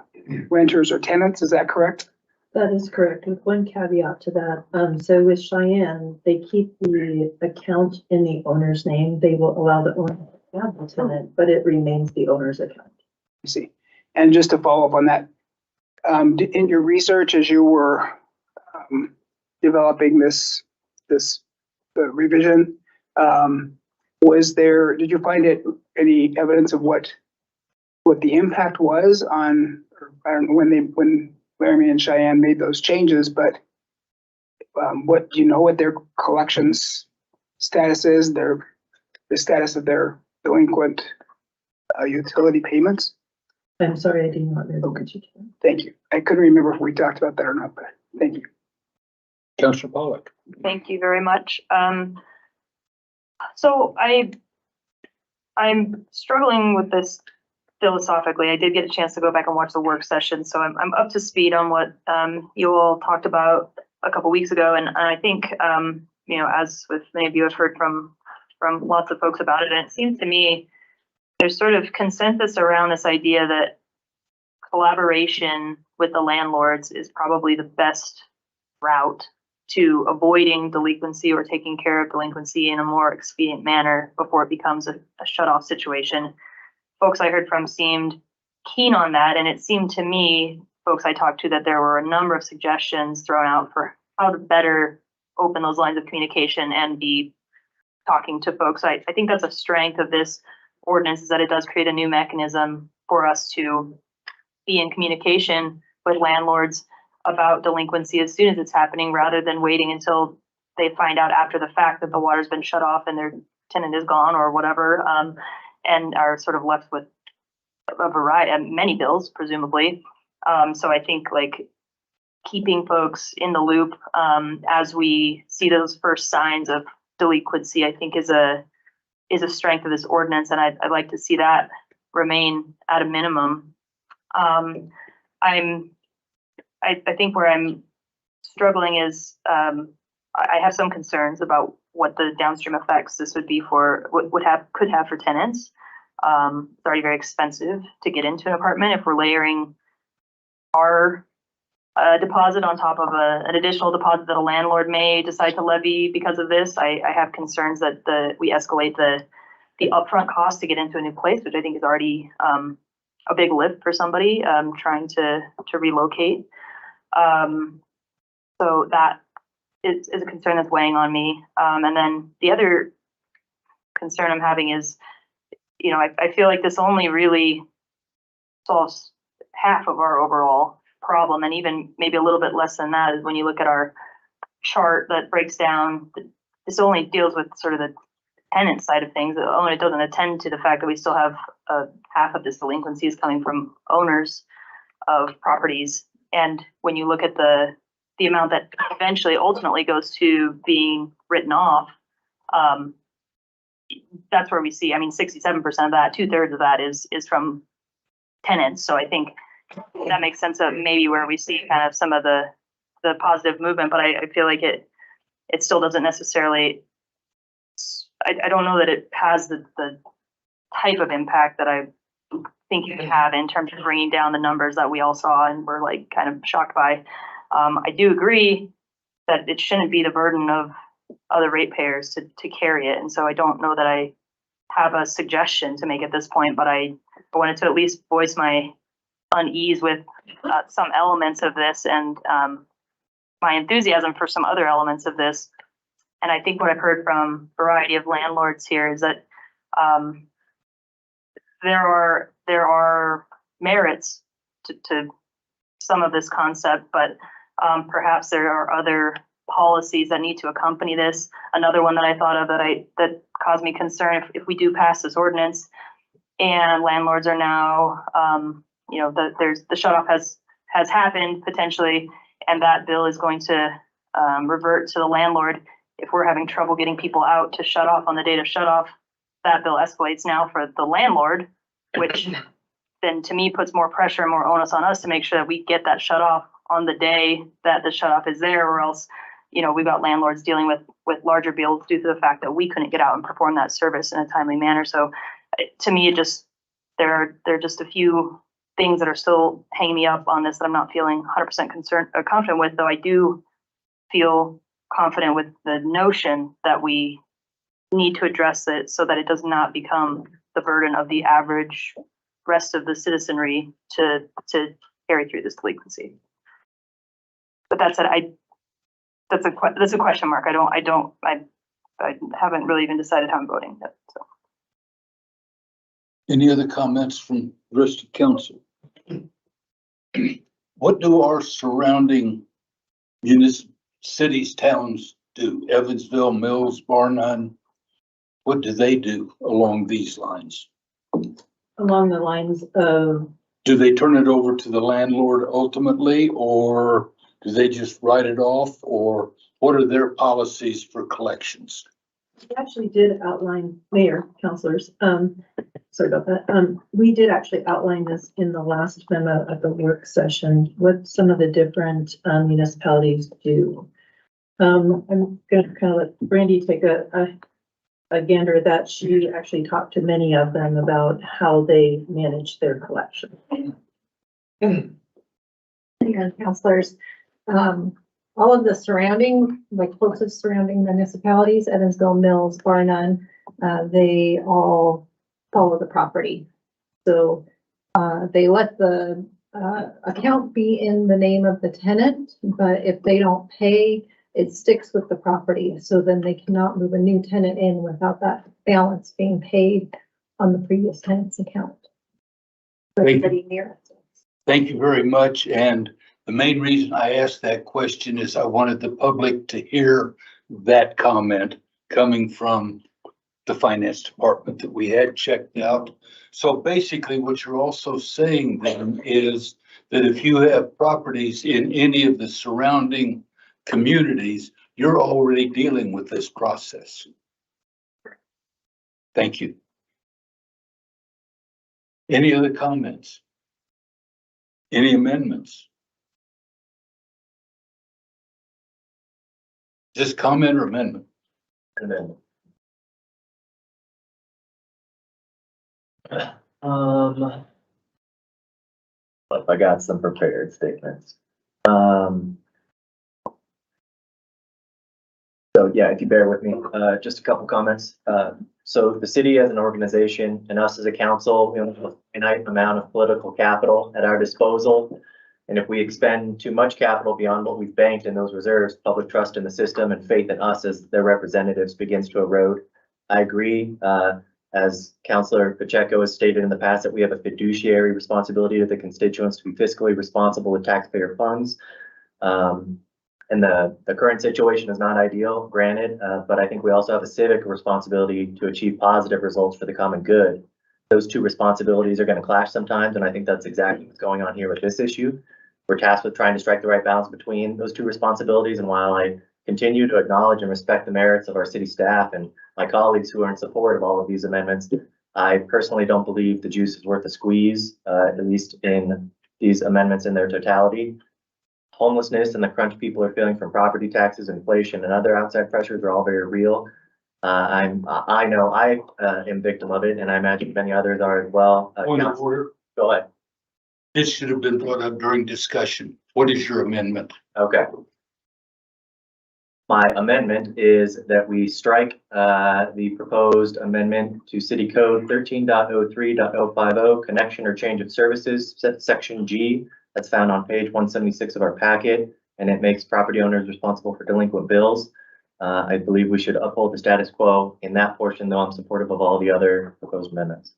renters or tenants. Is that correct? That is correct, with one caveat to that. So with Cheyenne, they keep the account in the owner's name. They will allow the owner to have the tenant, but it remains the owner's account. I see. And just to follow up on that, in your research as you were developing this revision, did you find any evidence of what the impact was on, or I don't know when Laramie and Cheyenne made those changes, but what do you know what their collections status is, the status of their delinquent utility payments? I'm sorry, I did not know that you can. Thank you. I couldn't remember if we talked about that or not, but thank you. Councilor Pollock. Thank you very much. So I'm struggling with this philosophically. I did get a chance to go back and watch the work session, so I'm up to speed on what you all talked about a couple weeks ago, and I think you know, as with many of you have heard from lots of folks about it, and it seems to me there's sort of consensus around this idea that collaboration with the landlords is probably the best route to avoiding delinquency or taking care of delinquency in a more expedient manner before it becomes a shut-off situation. Folks I heard from seemed keen on that, and it seemed to me, folks I talked to, that there were a number of suggestions thrown out for how to better open those lines of communication and be talking to folks. I think that's a strength of this ordinance, is that it does create a new mechanism for us to be in communication with landlords about delinquency as soon as it's happening, rather than waiting until they find out after the fact that the water's been shut off and their tenant is gone or whatever, and are sort of left with a variety, many bills, presumably. So I think like keeping folks in the loop as we see those first signs of delinquency, I think is a strength of this ordinance, and I'd like to see that remain at a minimum. I think where I'm struggling is I have some concerns about what the downstream effects this would be for could have for tenants. It's already very expensive to get into an apartment. If we're layering our deposit on top of an additional deposit that a landlord may decide to levy because of this, I have concerns that we escalate the upfront cost to get into a new place, which I think is already a big lift for somebody trying to relocate. So that is a concern that's weighing on me. And then the other concern I'm having is, you know, I feel like this only really solves half of our overall problem, and even maybe a little bit less than that is when you look at our chart that breaks down, this only deals with sort of the tenant side of things. It doesn't attend to the fact that we still have half of this delinquency is coming from owners of properties. And when you look at the amount that eventually ultimately goes to being written off, that's where we see, I mean, 67% of that, 2/3 of that is from tenants. So I think that makes sense of maybe where we see kind of some of the positive movement, but I feel like it still doesn't necessarily, I don't know that it has the type of impact that I think it could have in terms of bringing down the numbers that we all saw and were like kind of shocked by. I do agree that it shouldn't be the burden of other ratepayers to carry it. And so I don't know that I have a suggestion to make at this point, but I wanted to at least voice my unease with some elements of this and my enthusiasm for some other elements of this. And I think what I've heard from a variety of landlords here is that there are merits to some of this concept, but perhaps there are other policies that need to accompany this. Another one that I thought of that caused me concern, if we do pass this ordinance and landlords are now, you know, the shut off has happened potentially, and that bill is going to revert to the landlord. if we're having trouble getting people out to shut off on the date of shut off, that bill escalates now for the landlord, which then to me puts more pressure and more onus on us to make sure that we get that shut off on the day that the shut off is there, or else, you know, we've got landlords dealing with larger bills due to the fact that we couldn't get out and perform that service in a timely manner. So to me, it just, there are just a few things that are still hanging me up on this that I'm not feeling 100% concerned or confident with, though I do feel confident with the notion that we need to address it so that it does not become the burden of the average rest of the citizenry to carry through this delinquency. But that said, that's a question mark. I haven't really even decided how I'm voting yet, so. Any other comments from the rest of council? What do our surrounding cities, towns do? Evansville, Mills, Bar None? What do they do along these lines? Along the lines of, Do they turn it over to the landlord ultimately, or do they just write it off, or what are their policies for collections? we actually did outline, mayor, councilors, sorry about that. We did actually outline this in the last memo of the work session, what some of the different municipalities do. I'm gonna kind of let Brandy take a gander at that. She actually talked to many of them about how they manage their collection. And councilors, all of the surrounding, like closest surrounding municipalities, Evansville, Mills, Bar None, they all follow the property. So they let the account be in the name of the tenant, but if they don't pay, it sticks with the property. So then they cannot move a new tenant in without that balance being paid on the previous tenant's account. Everybody near it. Thank you very much. And the main reason I asked that question is I wanted the public to hear that comment coming from the finance department that we had checked out. So basically what you're also saying then is that if you have properties in any of the surrounding communities, you're already dealing with this process. Thank you. Any other comments? Any amendments? Just comment or amendment? Amendment. I got some prepared statements. So yeah, if you bear with me, just a couple comments. So the city as an organization and us as a council, we have a finite amount of political capital at our disposal. And if we expend too much capital beyond what we've banked in those reserves, public trust in the system and faith in us as their representatives begins to erode. I agree, as Councilor Pacheco has stated in the past, that we have a fiduciary responsibility to the constituents to be fiscally responsible with taxpayer funds. And the current situation is not ideal, granted, but I think we also have a civic responsibility to achieve positive results for the common good. Those two responsibilities are going to clash sometimes, and I think that's exactly what's going on here with this issue. We're tasked with trying to strike the right balance between those two responsibilities, and while I continue to acknowledge and respect the merits of our city staff and my colleagues who are in support of all of these amendments, I personally don't believe the juice is worth the squeeze, at least in these amendments in their totality. Homelessness and the crunch people are feeling from property taxes, inflation, and other outside pressures are all very real. I know I am victim of it, and I imagine many others are as well. Point of order. Go ahead. This should have been brought up during discussion. What is your amendment? Okay. My amendment is that we strike the proposed amendment to City Code 13.03.050, connection or change of services, section G. That's found on page 176 of our packet, and it makes property owners responsible for delinquent bills. I believe we should uphold the status quo in that portion, though I'm supportive of all the other proposed amendments.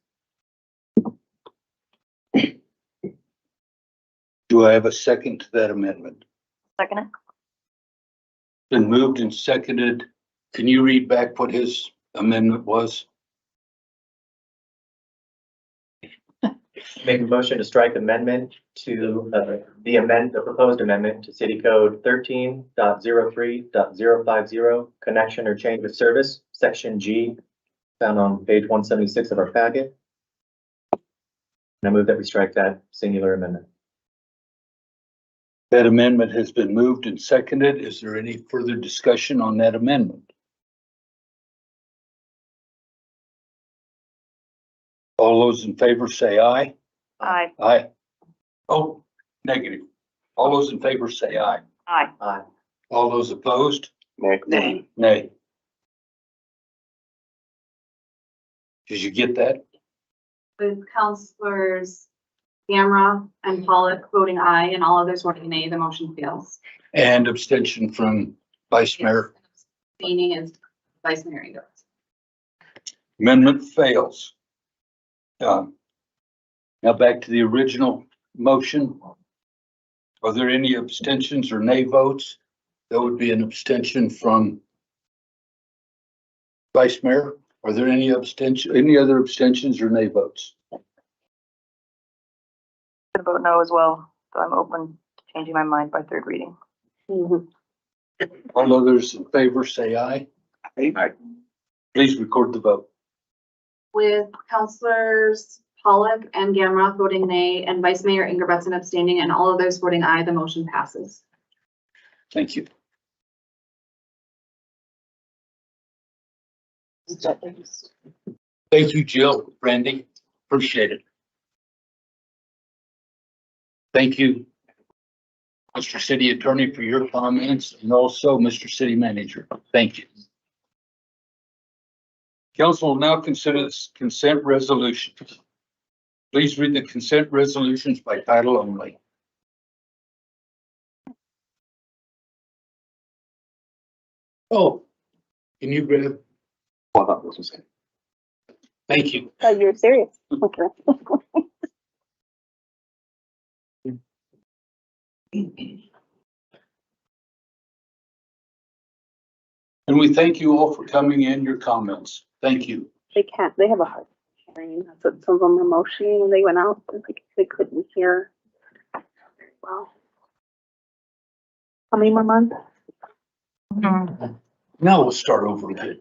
Do I have a second to that amendment? Second it. Been moved and seconded. Can you read back what his amendment was? Make a motion to strike amendment to, the proposed amendment to City Code 13.03.050, connection or change of service, section G, found on page 176 of our packet. And I move that we strike that singular amendment. That amendment has been moved and seconded. Is there any further discussion on that amendment? All those in favor say aye. Aye. Aye. Oh, negative. All those in favor say aye. Aye. Aye. All those opposed? Nay. Nay. Did you get that? With Councilors Gamera and Pollock voting aye and all others voting nay, the motion fails. And abstention from Vice Mayor. Abstaining is Vice Mayor Ingles. Amendment fails. Now back to the original motion. Are there any abstentions or nay votes? That would be an abstention from Vice Mayor. Are there any other abstentions or nay votes? I'm gonna vote no as well, so I'm open to changing my mind by third reading. All others in favor say aye. Aye. Please record the vote. With Councilors Pollock and Gamera voting nay and Vice Mayor Ingerbretson abstaining and all others voting aye, the motion passes. Thank you. Thank you, Jill, Randy. Appreciate it. Thank you, Mr. City Attorney, for your comments, and also Mr. City Manager. Thank you. Council will now consider this consent resolutions. Please read the consent resolutions by title only. Oh, can you grab? Well, I thought this was it. Thank you. Oh, you're serious? Okay. And we thank you all for coming in, your comments. Thank you. They have a hard hearing. That's what some of them were motioning when they went out. They couldn't hear. Wow. How many more months? Now we'll start over again.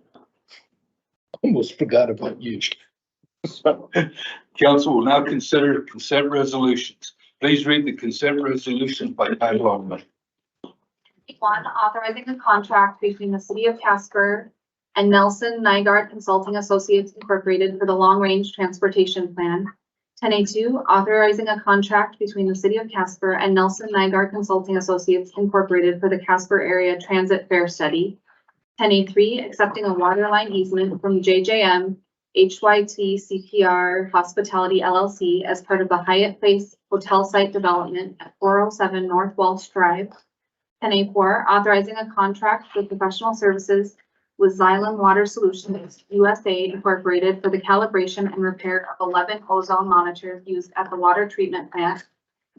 Almost forgot about you. Council will now consider consent resolutions. Please read the consent resolutions by title only. 1, authorizing a contract between the City of Casper and Nelson Nygaard Consulting Associates Incorporated for the Long Range Transportation Plan. 10A2, authorizing a contract between the City of Casper and Nelson Nygaard Consulting Associates Incorporated for the Casper Area Transit Fare Study. 10A3, accepting a waterline easement from JJM HYT CPR Hospitality LLC as part of the Hyatt Place Hotel Site Development at 407 North Walsh Drive. 10A4, authorizing a contract for professional services with Xylem Water Solutions USA Incorporated for the calibration and repair of 11 ozone monitors used at the water treatment plant.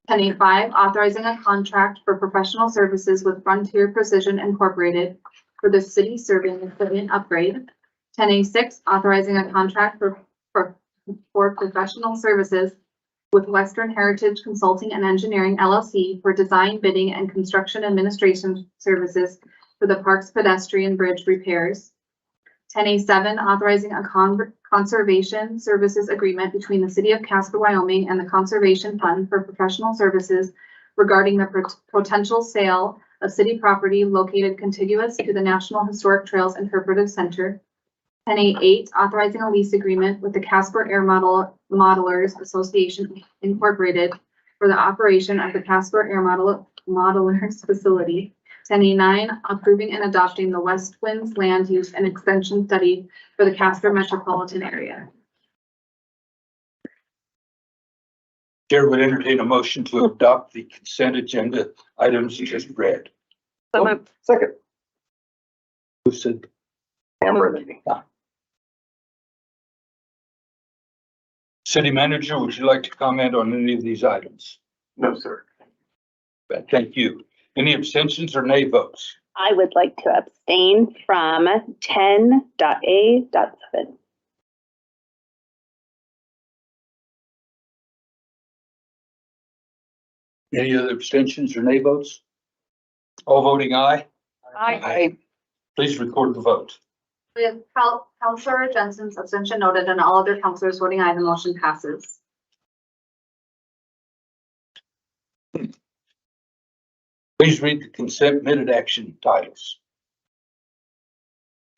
10A5, authorizing a contract for professional services with Frontier Precision Incorporated for the city serving equipment upgrade. 10A6, authorizing a contract for professional services with Western Heritage Consulting and Engineering LLC for design, bidding, and construction administration services for the park's pedestrian bridge repairs. 10A7, authorizing a conservation services agreement between the City of Casper, Wyoming and the Conservation Fund for professional services regarding the potential sale of city property located contiguous to the National Historic Trails Interpretive Center. 10A8, authorizing a lease agreement with the Casper Air Modelers Association Incorporated for the operation of the Casper Air Modelers facility. 10A9, approving and adopting the West Winds Land Use and Extension Study for the Casper metropolitan area. Chair would entertain a motion to adopt the consent agenda items just read. Second. Who said? Amber. City Manager, would you like to comment on any of these items? No, sir. Thank you. Any abstentions or nay votes? I would like to abstain from 10.A.7. Any other abstentions or nay votes? All voting aye. I, Please record the vote. With Counselor Jensen's abstention noted and all other counselors voting aye, the motion passes. Please read the consent minute action titles.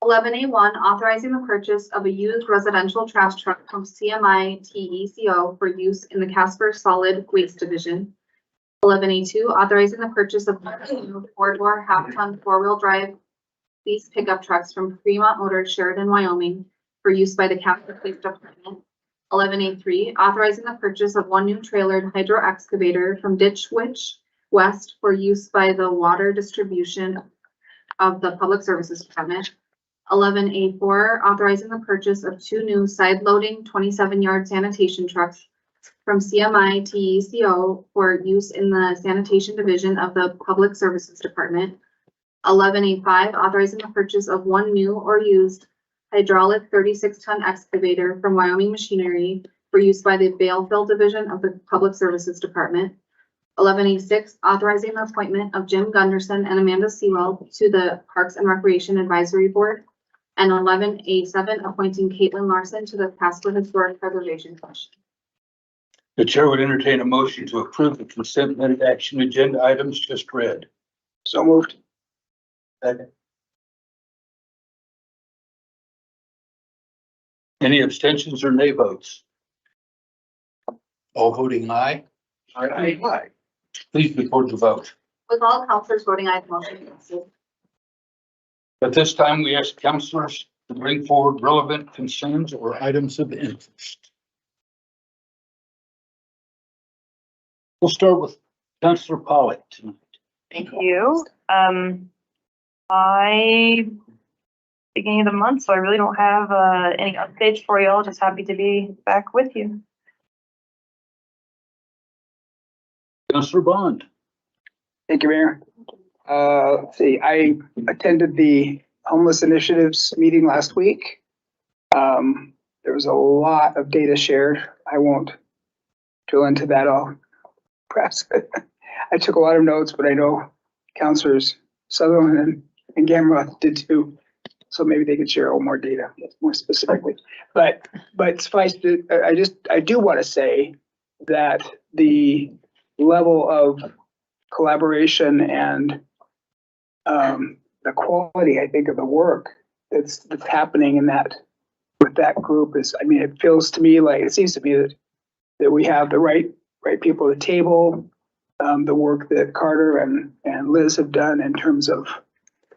11A1, authorizing the purchase of a used residential trash truck from CMI TECO for use in the Casper Solid Waste Division. 11A2, authorizing the purchase of 4-door half-ton four-wheel drive lease pickup trucks from Fremont Motors Sheridan, Wyoming for use by the Casper Police Department. 11A3, authorizing the purchase of 1 new trailered hydro excavator from Ditch Witch West for use by the water distribution of the Public Services Department. 11A4, authorizing the purchase of 2 new side-loading 27-yard sanitation trucks from CMI TECO for use in the sanitation division of the Public Services Department. 11A5, authorizing the purchase of 1 new or used hydraulic 36-ton excavator from Wyoming Machinery for use by the Balefield division of the Public Services Department. 11A6, authorizing the appointment of Jim Gunderson and Amanda Sewell to the Parks and Recreation Advisory Board. And 11A7, appointing Caitlin Larson to the Casper Historic Preservation Commission. The chair would entertain a motion to approve the consent minute action agenda items just read. so moved. Second. Any abstentions or nay votes? All voting aye. Aye. Please record the vote. With all counselors voting aye, the motion passes. At this time, we ask counselors to bring forward relevant concerns or items of interest. We'll start with Councilor Pollitt tonight. Thank you. Beginning of the month, so I really don't have any updates for y'all. Just happy to be back with you. Councilor Bond. Thank you, Mayor. Let's see, I attended the homeless initiatives meeting last week. There was a lot of data shared. I won't drill into that all. Perhaps I took a lot of notes, but I know Councilors Sutherland and Gamroth did too. So maybe they could share a little more data more specifically. But suffice to, I do want to say that the level of collaboration and the quality, I think, of the work that's happening in that with that group is, I mean, it feels to me like, it seems to me that we have the right people at the table. The work that Carter and Liz have done in terms of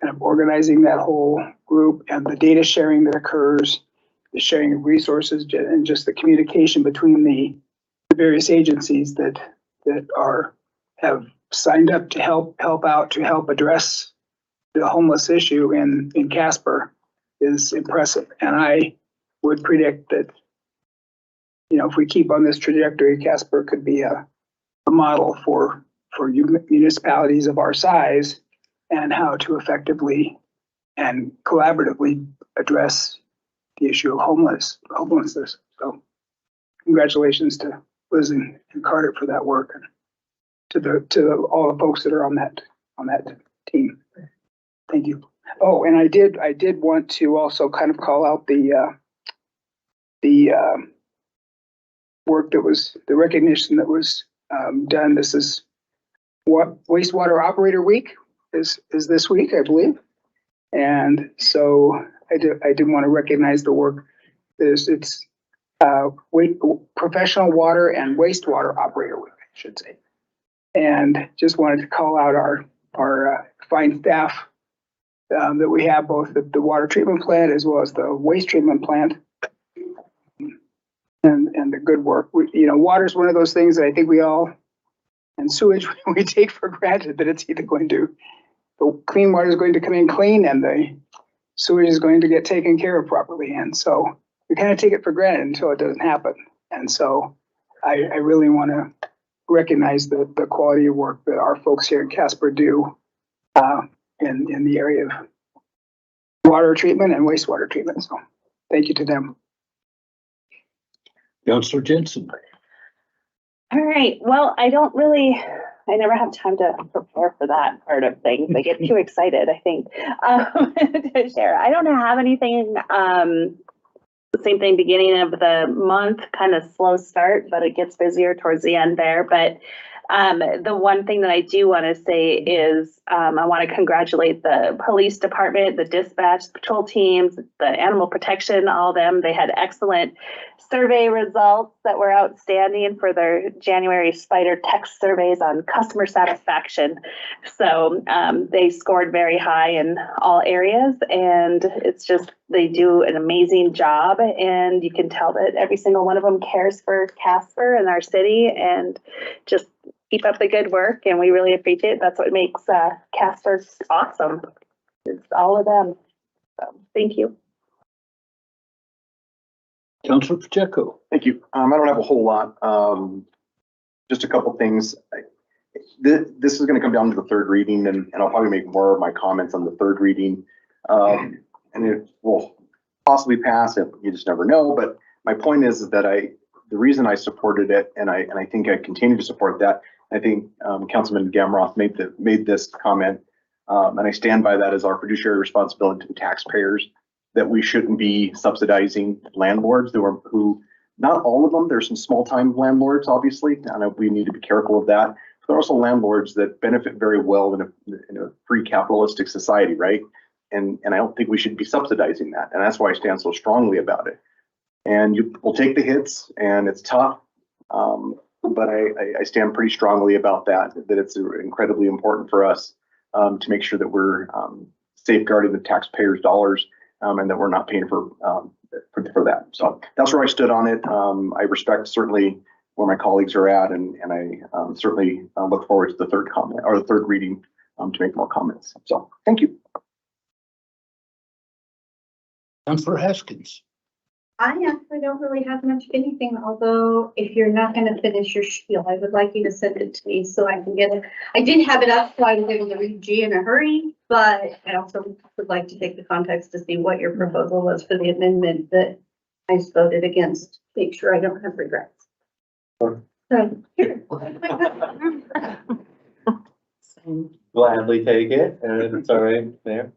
kind of organizing that whole group and the data sharing that occurs, the sharing of resources, and just the communication between the various agencies that have signed up to help out, to help address the homeless issue in Casper is impressive. And I would predict that, you know, if we keep on this trajectory, Casper could be a model for municipalities of our size and how to effectively and collaboratively address the issue of homelessness. So congratulations to Liz and Carter for that work, and to all the folks that are on that team. Thank you. Oh, and I did want to also kind of call out the work that was, the recognition that was done. This is what Wastewater Operator Week is this week, I believe. And so I did want to recognize the work. It's Professional Water and Wastewater Operator Week, I should say. And just wanted to call out our fine staff that we have, both the water treatment plant as well as the waste treatment plant, and the good work. Water is one of those things that I think we all, and sewage, we take for granted that it's either going to, the clean water is going to come in clean and the sewage is going to get taken care of properly. And so we kind of take it for granted until it doesn't happen. And so I really want to recognize the quality of work that our folks here in Casper do in the area of water treatment and wastewater treatment. So thank you to them. Councilor Jensen. All right, well, I don't really I never have time to prepare for that part of things. I get too excited, I think, to share. I don't have anything, the same thing, beginning of the month, kind of slow start, but it gets busier towards the end there. But the one thing that I do want to say is I want to congratulate the police department, the dispatch, the patrol teams, the animal protection, all of them. They had excellent survey results that were outstanding for their January Spider text surveys on customer satisfaction. So they scored very high in all areas, and it's just, they do an amazing job, and you can tell that every single one of them cares for Casper and our city, and just keep up the good work, and we really appreciate it. That's what makes Casper awesome. It's all of them. So thank you. Councilor Pacheco. Thank you. I don't have a whole lot. Just a couple things. This is going to come down to the third reading, and I'll probably make more of my comments on the third reading. And it will possibly pass, if you just never know. But my point is that the reason I supported it, and I think I continue to support that. I think Councilman Gamroth made this comment, and I stand by that as our fiduciary responsibility to the taxpayers, that we shouldn't be subsidizing landlords who, not all of them, there's some small time landlords, obviously, and we need to be careful of that. There are also landlords that benefit very well in a free capitalistic society, right? And I don't think we should be subsidizing that. And that's why I stand so strongly about it. And you will take the hits, and it's tough. But I stand pretty strongly about that it's incredibly important for us to make sure that we're safeguarding the taxpayers' dollars, and that we're not paying for that. So that's where I stood on it. I respect certainly where my colleagues are at, and I certainly look forward to the third comment or the third reading to make more comments. So thank you. Councilor Haskins. I actually don't really have much of anything, although if you're not going to finish your spiel, I would like you to send it to me so I can get it. I did have it up so I was able to read G in a hurry, but I also would like to take the context to see what your proposal was for the amendment that I voted against. Make sure I don't have regrets. Sure. So, here. Gladly take it, and if it's all right there.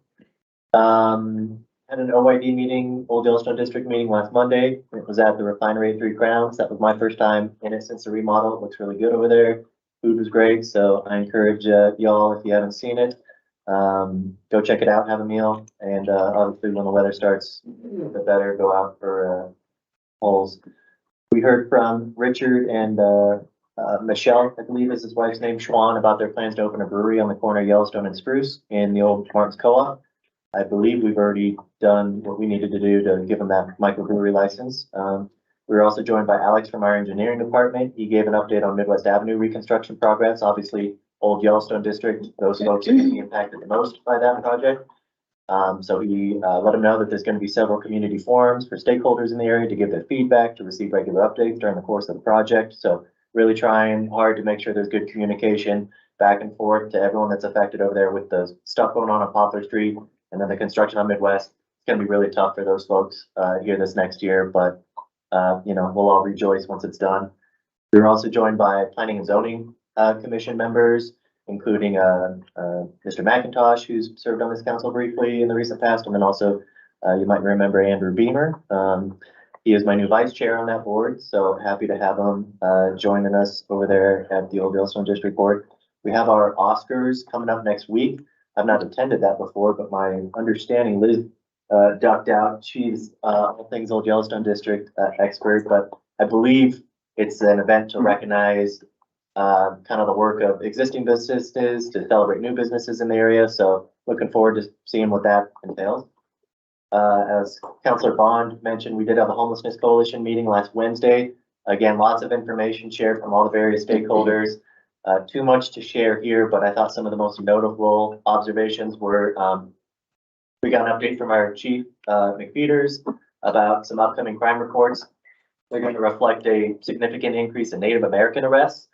Had an OID meeting, Old Yellowstone District meeting last Monday. It was at the Refinery at 3 Crowns. That was my first time in it since the remodel. It looks really good over there. Food was great, so I encourage y'all, if you haven't seen it, go check it out, have a meal, and obviously when the weather starts a bit better, go out for polls. We heard from Richard and Michelle, I believe is his wife's name, Schwan, about their plans to open a brewery on the corner of Yellowstone and Spruce in the old Martin's Co-op. I believe we've already done what we needed to do to give them that microbrewery license. We were also joined by Alex from our engineering department. He gave an update on Midwest Avenue reconstruction progress. Obviously, Old Yellowstone District, those folks are going to be impacted the most by that project. So he let them know that there's going to be several community forums for stakeholders in the area to give their feedback, to receive regular updates during the course of the project. So really trying hard to make sure there's good communication back and forth to everyone that's affected over there with the stuff going on Poplar Street. And then the construction on Midwest, it's going to be really tough for those folks here this next year, but we'll all rejoice once it's done. We were also joined by Planning and Zoning Commission members, including Mr. McIntosh, who's served on this council briefly in the recent past, and then also you might remember Andrew Beamer. He is my new vice chair on that board, so happy to have him joining us over there at the Old Yellowstone District Board. We have our Oscars coming up next week. I've not attended that before, but my understanding, Liz ducked out. She's all things Old Yellowstone District expert, but I believe it's an event to recognize kind of the work of existing businesses, to celebrate new businesses in the area. So looking forward to seeing what that entails. As Councilor Bond mentioned, we did have a homelessness coalition meeting last Wednesday. Again, lots of information shared from all the various stakeholders. Too much to share here, but I thought some of the most notable observations were we got an update from our chief, McFeeters, about some upcoming crime reports. They're going to reflect a significant increase in Native American arrests.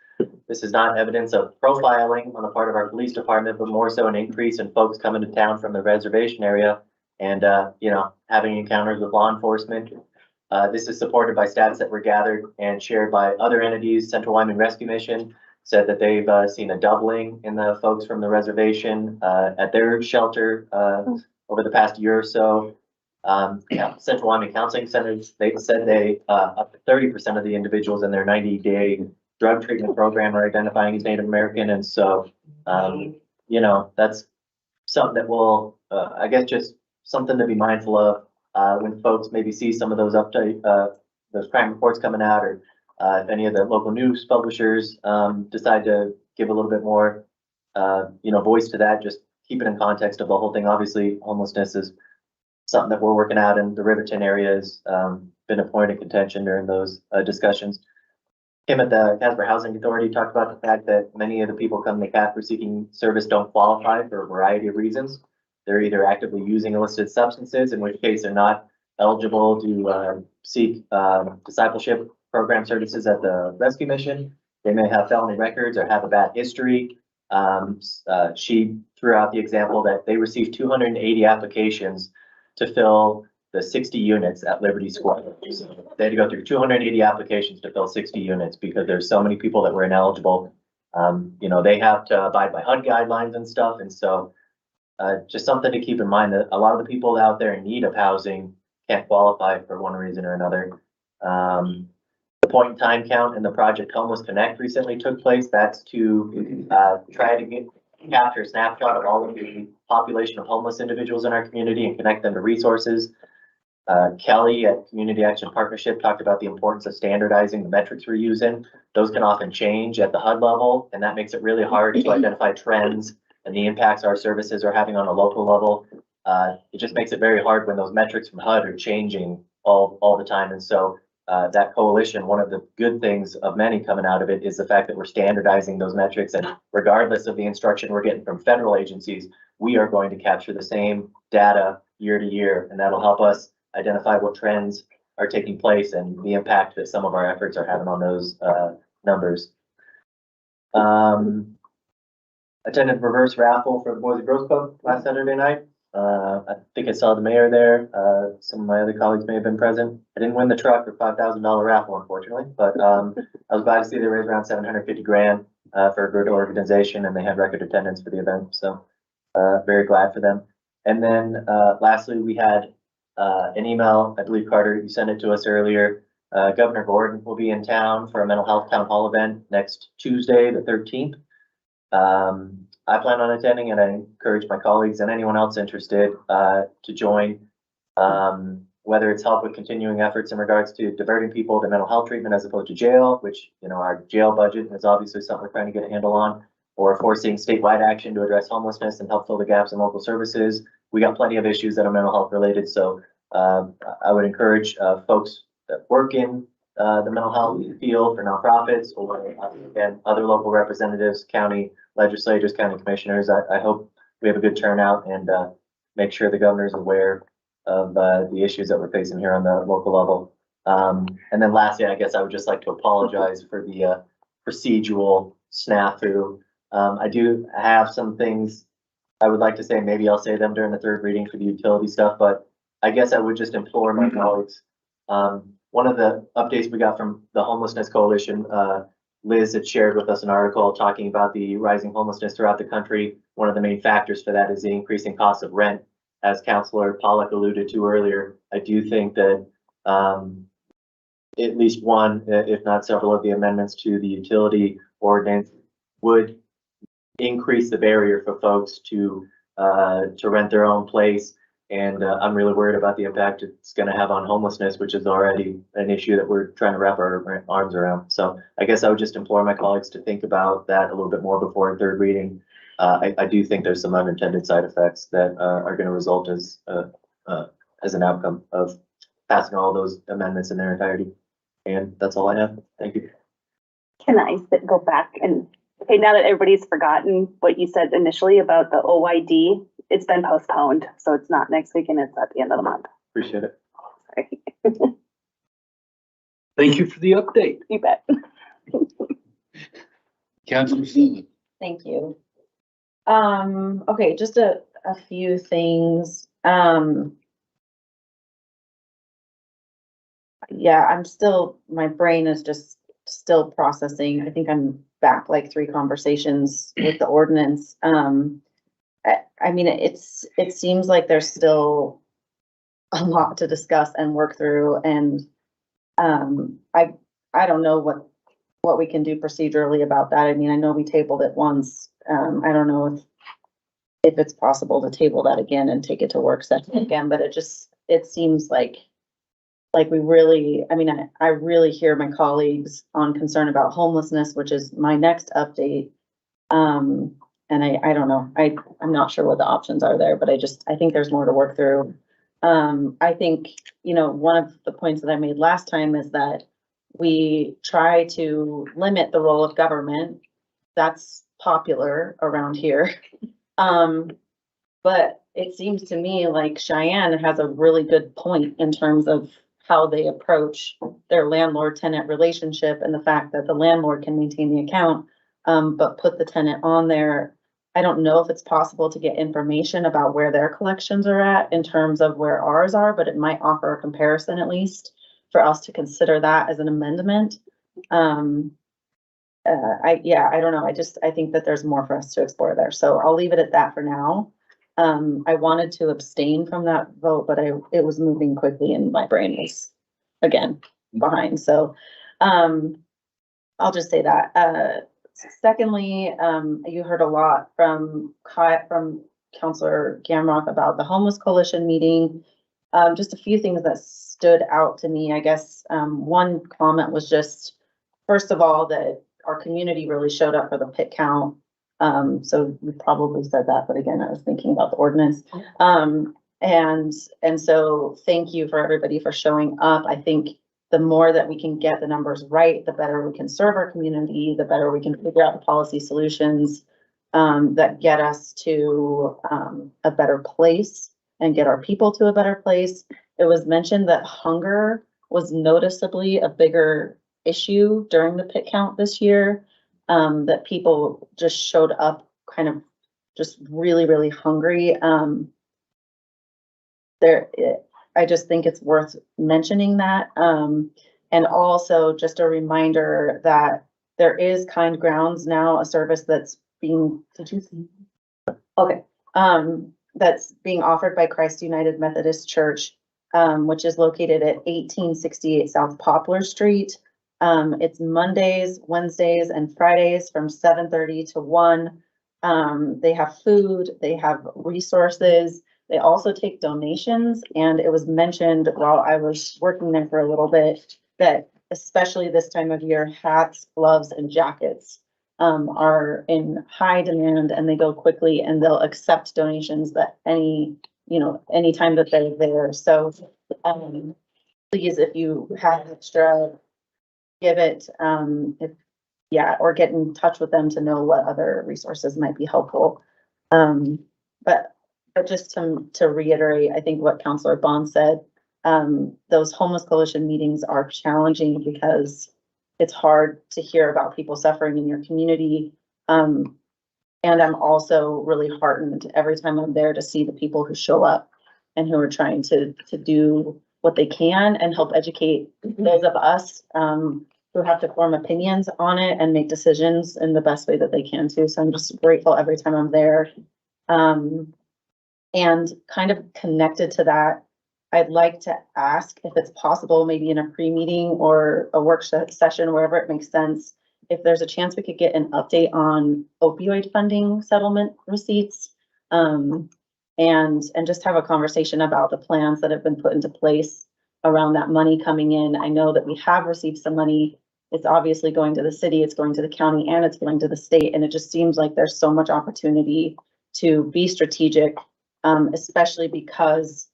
This is not evidence of profiling on the part of our police department, but more so an increase in folks coming to town from the reservation area and, having encounters with law enforcement. This is supported by stats that were gathered and shared by other entities, Central Wyoming Rescue Mission, said that they've seen a doubling in the folks from the reservation at their shelter over the past year or so. Central Wyoming Counseling Centers, they said up to 30% of the individuals in their 90-day drug treatment program are identifying as Native American. And so, you know, that's something that will, I guess, just something to be mindful of when folks maybe see some of those those crime reports coming out, or if any of the local news publishers decide to give a little bit more, you know, voice to that. Just keep it in context of the whole thing. Obviously, homelessness is something that we're working out in the Riverton area has been a point of contention during those discussions. Kim at the Casper Housing Authority talked about the fact that many of the people coming to Casper seeking service don't qualify for a variety of reasons. They're either actively using illicit substances, in which case they're not eligible to seek discipleship program services at the rescue mission. They may have felony records or have a bad history. She threw out the example that they received 280 applications to fill the 60 units at Liberty Square. So they had to go through 280 applications to fill 60 units because there's so many people that were ineligible. You know, they have to abide by HUD guidelines and stuff. And so just something to keep in mind that a lot of the people out there in need of housing can't qualify for one reason or another. The point in time count in the Project Homeless Connect recently took place. That's to try to capture a snapshot of all of the population of homeless individuals in our community and connect them to resources. Kelly at Community Action Partnership talked about the importance of standardizing the metrics we're using. Those can often change at the HUD level, and that makes it really hard to identify trends and the impacts our services are having on a local level. It just makes it very hard when those metrics from HUD are changing all the time. And so that coalition, one of the good things of many coming out of it is the fact that we're standardizing those metrics, and regardless of the instruction we're getting from federal agencies, we are going to capture the same data year to year, and that'll help us identify what trends are taking place and the impact that some of our efforts are having on those numbers. Attended reverse raffle for the Boys and Girls Club last Saturday night. I think I saw the mayor there. Some of my other colleagues may have been present. I didn't win the truck or $5,000 raffle, unfortunately, but I was glad to see they raised around 750 grand for a good organization, and they had record attendance for the event. So very glad for them. And then lastly, we had an email, I believe Carter, you sent it to us earlier. Governor Gordon will be in town for a mental health town hall event next Tuesday, the 13th. I plan on attending, and I encourage my colleagues and anyone else interested to join, whether it's help with continuing efforts in regards to diverting people to mental health treatment as opposed to jail, which, you know, our jail budget is obviously something we're trying to get a handle on, or forcing statewide action to address homelessness and help fill the gaps in local services. We got plenty of issues that are mental health related. So I would encourage folks that work in the mental health field for nonprofits, or again, other local representatives, county legislators, county commissioners. I hope we have a good turnout and make sure the governor's aware of the issues that we're facing here on the local level. And then lastly, I guess I would just like to apologize for the procedural snafu. I do have some things I would like to say. Maybe I'll say them during the third reading for the utility stuff, but I guess I would just implore my colleagues. One of the updates we got from the Homelessness Coalition, Liz had shared with us an article talking about the rising homelessness throughout the country. One of the main factors for that is the increasing cost of rent. As Councilor Pollack alluded to earlier, I do think that at least one, if not several of the amendments to the utility ordinance would increase the barrier for folks to rent their own place. And I'm really worried about the impact it's going to have on homelessness, which is already an issue that we're trying to wrap our arms around. So I guess I would just implore my colleagues to think about that a little bit more before third reading. I do think there's some unintended side effects that are going to result as an outcome of passing all those amendments in their entirety. And that's all I have. Thank you. Can I go back and, okay, now that everybody's forgotten what you said initially about the OYD, it's been postponed, so it's not next week and it's at the end of the month. Appreciate it. Sorry. Thank you for the update. You bet. Councilor Sullivan. Thank you. Okay, just a few things. Yeah, my brain is just still processing. I think I'm back like 3 conversations with the ordinance. I mean, it seems like there's still a lot to discuss and work through, and I don't know what we can do procedurally about that. I mean, I know we tabled it once. I don't know if it's possible to table that again and take it to work session again, but it seems like we really, I mean, I really hear my colleagues on concern about homelessness, which is my next update. And I don't know, I'm not sure what the options are there, but I think there's more to work through. I think, one of the points that I made last time is that we try to limit the role of government. That's popular around here. But it seems to me like Cheyenne has a really good point in terms of how they approach their landlord-tenant relationship and the fact that the landlord can maintain the account, but put the tenant on there. I don't know if it's possible to get information about where their collections are at in terms of where ours are, but it might offer a comparison at least for us to consider that as an amendment. I don't know. I think that there's more for us to explore there. So I'll leave it at that for now. I wanted to abstain from that vote, but it was moving quickly and my brain was again behind. So, I'll just say that. Secondly, you heard a lot from Councilor Gamroth about the Homeless Coalition meeting. Just a few things that stood out to me. I guess, one comment was just, first of all, that our community really showed up for the pit count. So we probably said that, but again, I was thinking about the ordinance. And so thank you for everybody for showing up. I think the more that we can get the numbers right, the better we can serve our community, the better we can figure out the policy solutions that get us to a better place and get our people to a better place. It was mentioned that hunger was noticeably a bigger issue during the pit count this year, that people just showed up kind of just really, really hungry. I just think it's worth mentioning that. And also just a reminder that there is Kind Grounds now, a service that's being, did you see? Okay. That's being offered by Christ United Methodist Church, which is located at 1868 South Poplar Street. It's Mondays, Wednesdays, and Fridays from 7:30 to 1. They have food, they have resources. They also take donations, and it was mentioned while I was working there for a little bit that especially this time of year, hats, gloves, and jackets are in high demand, and they go quickly, and they'll accept donations that anytime that they're there. So please, if you have extra, give it, or get in touch with them to know what other resources might be helpful. But just to reiterate, I think what Councilor Bond said, those Homeless Coalition meetings are challenging because it's hard to hear about people suffering in your community. And I'm also really heartened every time I'm there to see the people who show up and who are trying to do what they can and help educate those of us who have to form opinions on it and make decisions in the best way that they can too. So I'm just grateful every time I'm there. And kind of connected to that, I'd like to ask if it's possible, maybe in a pre-meeting or a work session, wherever it makes sense, if there's a chance we could get an update on opioid funding settlement receipts, and just have a conversation about the plans that have been put into place around that money coming in. I know that we have received some money. It's obviously going to the city, it's going to the county, and it's going to the state. And it just seems like there's so much opportunity to be strategic, especially because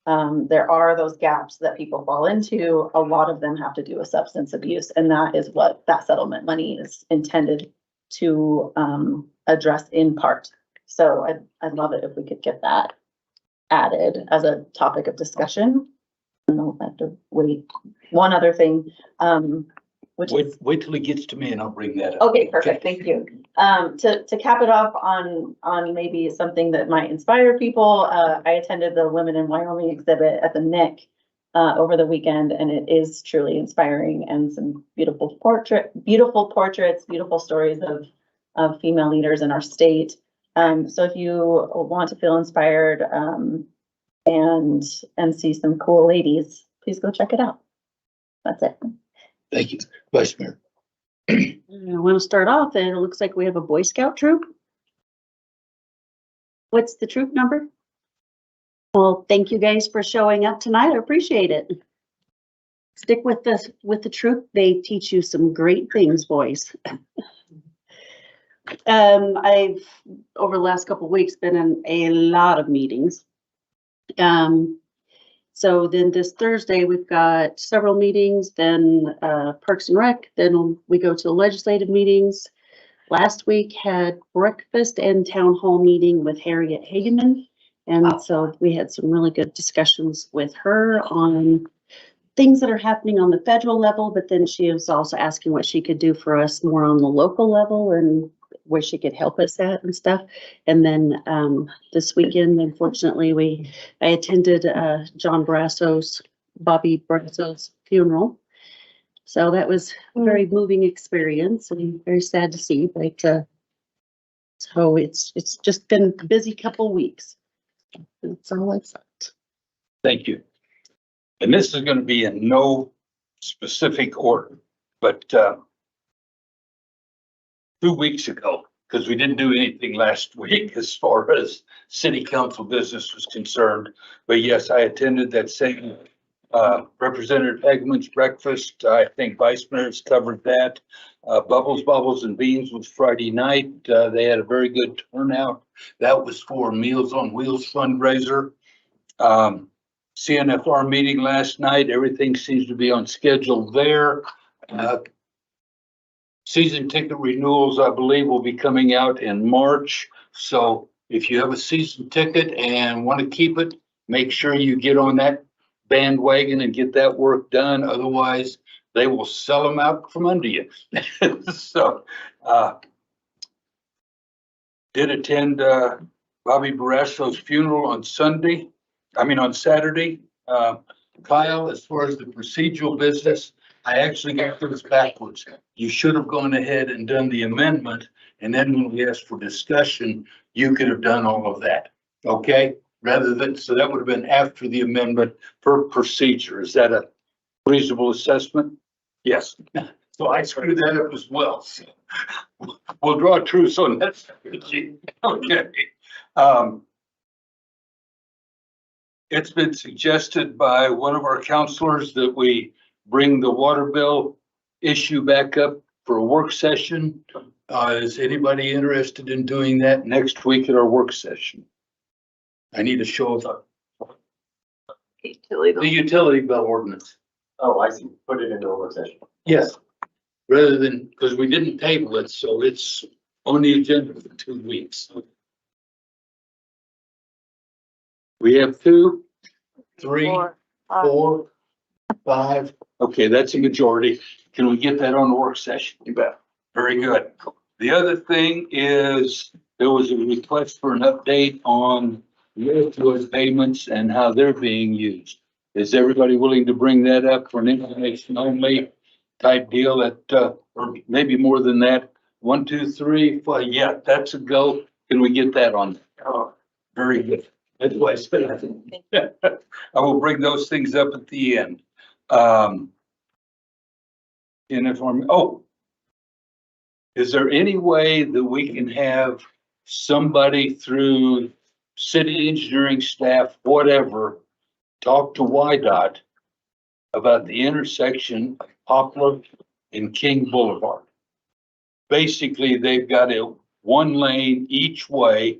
there are those gaps that people fall into. A lot of them have to do with substance abuse, and that is what that settlement money is intended to address in part. So I'd love it if we could get that added as a topic of discussion. I don't know if I have to wait. One other thing, wait till it gets to me and I'll bring that up. Okay, perfect. Thank you. To cap it off on maybe something that might inspire people, I attended the Women in Wyoming exhibit at the NIC, over the weekend, and it is truly inspiring, and some beautiful portraits, beautiful stories of female leaders in our state. So if you want to feel inspired, and see some cool ladies, please go check it out. That's it. Thank you, Vice Mayor. I want to start off, and it looks like we have a Boy Scout troop. What's the troop number? Well, thank you guys for showing up tonight. I appreciate it. Stick with the troop. They teach you some great things, boys. I've, over the last couple of weeks, been in a lot of meetings. So then this Thursday, we've got several meetings, then Parks and Rec, then we go to legislative meetings. Last week had breakfast and town hall meeting with Harriet Hageman. And so we had some really good discussions with her on things that are happening on the federal level, but then she was also asking what she could do for us more on the local level and where she could help us at and stuff. And then this weekend, unfortunately, I attended Bobby Brasso's funeral. So that was a very moving experience and very sad to see, but so it's just been a busy couple of weeks. That's all I've got. Thank you. And this is going to be in no specific order, but 2 weeks ago, because we didn't do anything last week as far as city council business was concerned. But yes, I attended that same Representative Hageman's breakfast. I think Vice Mayor's covered that. Bubbles and Beans was Friday night. They had a very good turnout. That was for Meals on Wheels fundraiser. CNFR meeting last night. Everything seems to be on schedule there. Season ticket renewals, I believe, will be coming out in March. So if you have a season ticket and want to keep it, make sure you get on that bandwagon and get that work done. Otherwise, they will sell them out from under you. So, did attend Bobby Barasso's funeral on Saturday. Kyle, as far as the procedural business, I actually got this backwards. You should have gone ahead and done the amendment, and then when we asked for discussion, you could have done all of that, okay? Rather than, so that would have been after the amendment per procedure. Is that a reasonable assessment? Yes. So I screwed that up as well. So we'll draw a truce on that. Okay. It's been suggested by one of our counselors that we bring the water bill issue back up for a work session. Is anybody interested in doing that next week at our work session? I need a show of the utility bill ordinance. Oh, I see. Put it into a work session. Yes, rather than, because we didn't table it, so it's on the agenda for 2 weeks. We have 2, 3, 4, 5. Okay, that's a majority. Can we get that on the work session? You bet. Very good. The other thing is there was a request for an update on opioid payments and how they're being used. Is everybody willing to bring that up for an information only type deal at, or maybe more than that? 1, 2, 3, 4. Yeah, that's a go. Can we get that on? Oh, very good. That's why I said I think. I will bring those things up at the end. Is there any way that we can have somebody through city engineering staff, whatever, talk to YDOT about the intersection of Poplar and King Boulevard? Basically, they've got a 1 lane each way,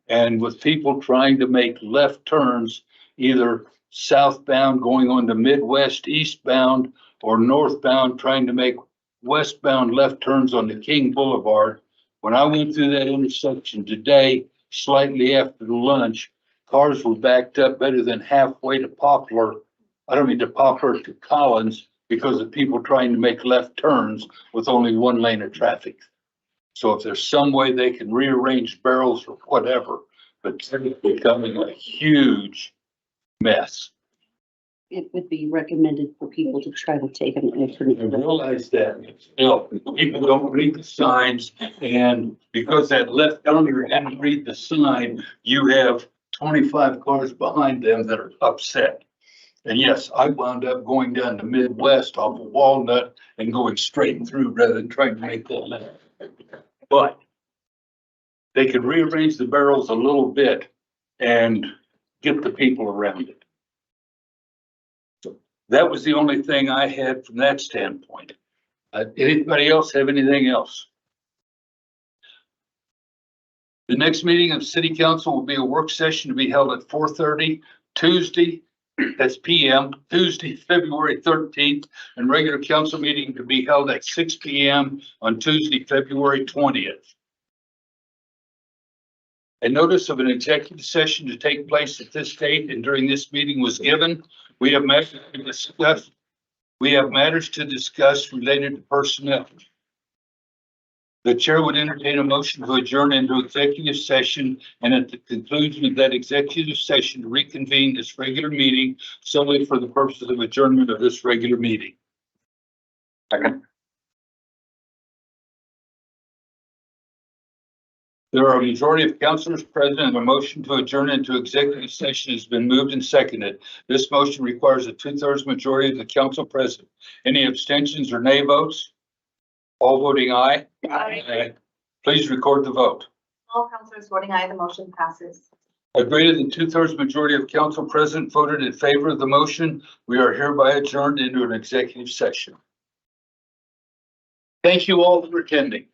and with people trying to make left turns, either southbound going on to Midwest eastbound or northbound trying to make westbound left turns on the King Boulevard. When I went through that intersection today, slightly after lunch, cars were backed up better than halfway to Poplar. I don't mean to Poplar, to Collins, because of people trying to make left turns with only 1 lane of traffic. So if there's some way they can rearrange barrels or whatever, but it's becoming a huge mess. it would be recommended for people to try to take an I alternate. realize that, still, people don't read the signs, and because that left owner didn't read the sign, you have 25 cars behind them that are upset. And yes, I wound up going down to Midwest off of Walnut and going straight through rather than trying to make that left. But they could rearrange the barrels a little bit and get the people around it. So that was the only thing I had from that standpoint. Anybody else have anything else? The next meeting of City Council will be a work session to be held at 4:30 Tuesday, that's PM, Tuesday, February 13th, and regular council meeting to be held at 6 PM on Tuesday, February 20th. A notice of an executive session to take place at this date and during this meeting was given. We have matters to discuss. We have matters to discuss related to personnel. The chair would entertain a motion to adjourn into executive session, and at the conclusion of that executive session, to reconvene this regular meeting solely for the purposes of adjournment of this regular meeting. Second. There are a majority of councilors present, and a motion to adjourn into executive session has been moved and seconded. This motion requires a 2/3 majority of the council present. Any abstentions or nay votes? All voting aye. Aye. Please record the vote. All councilors voting aye, the motion passes. A greater than 2/3 majority of council present voted in favor of the motion. We are hereby adjourned into an executive session. Thank you all for attending.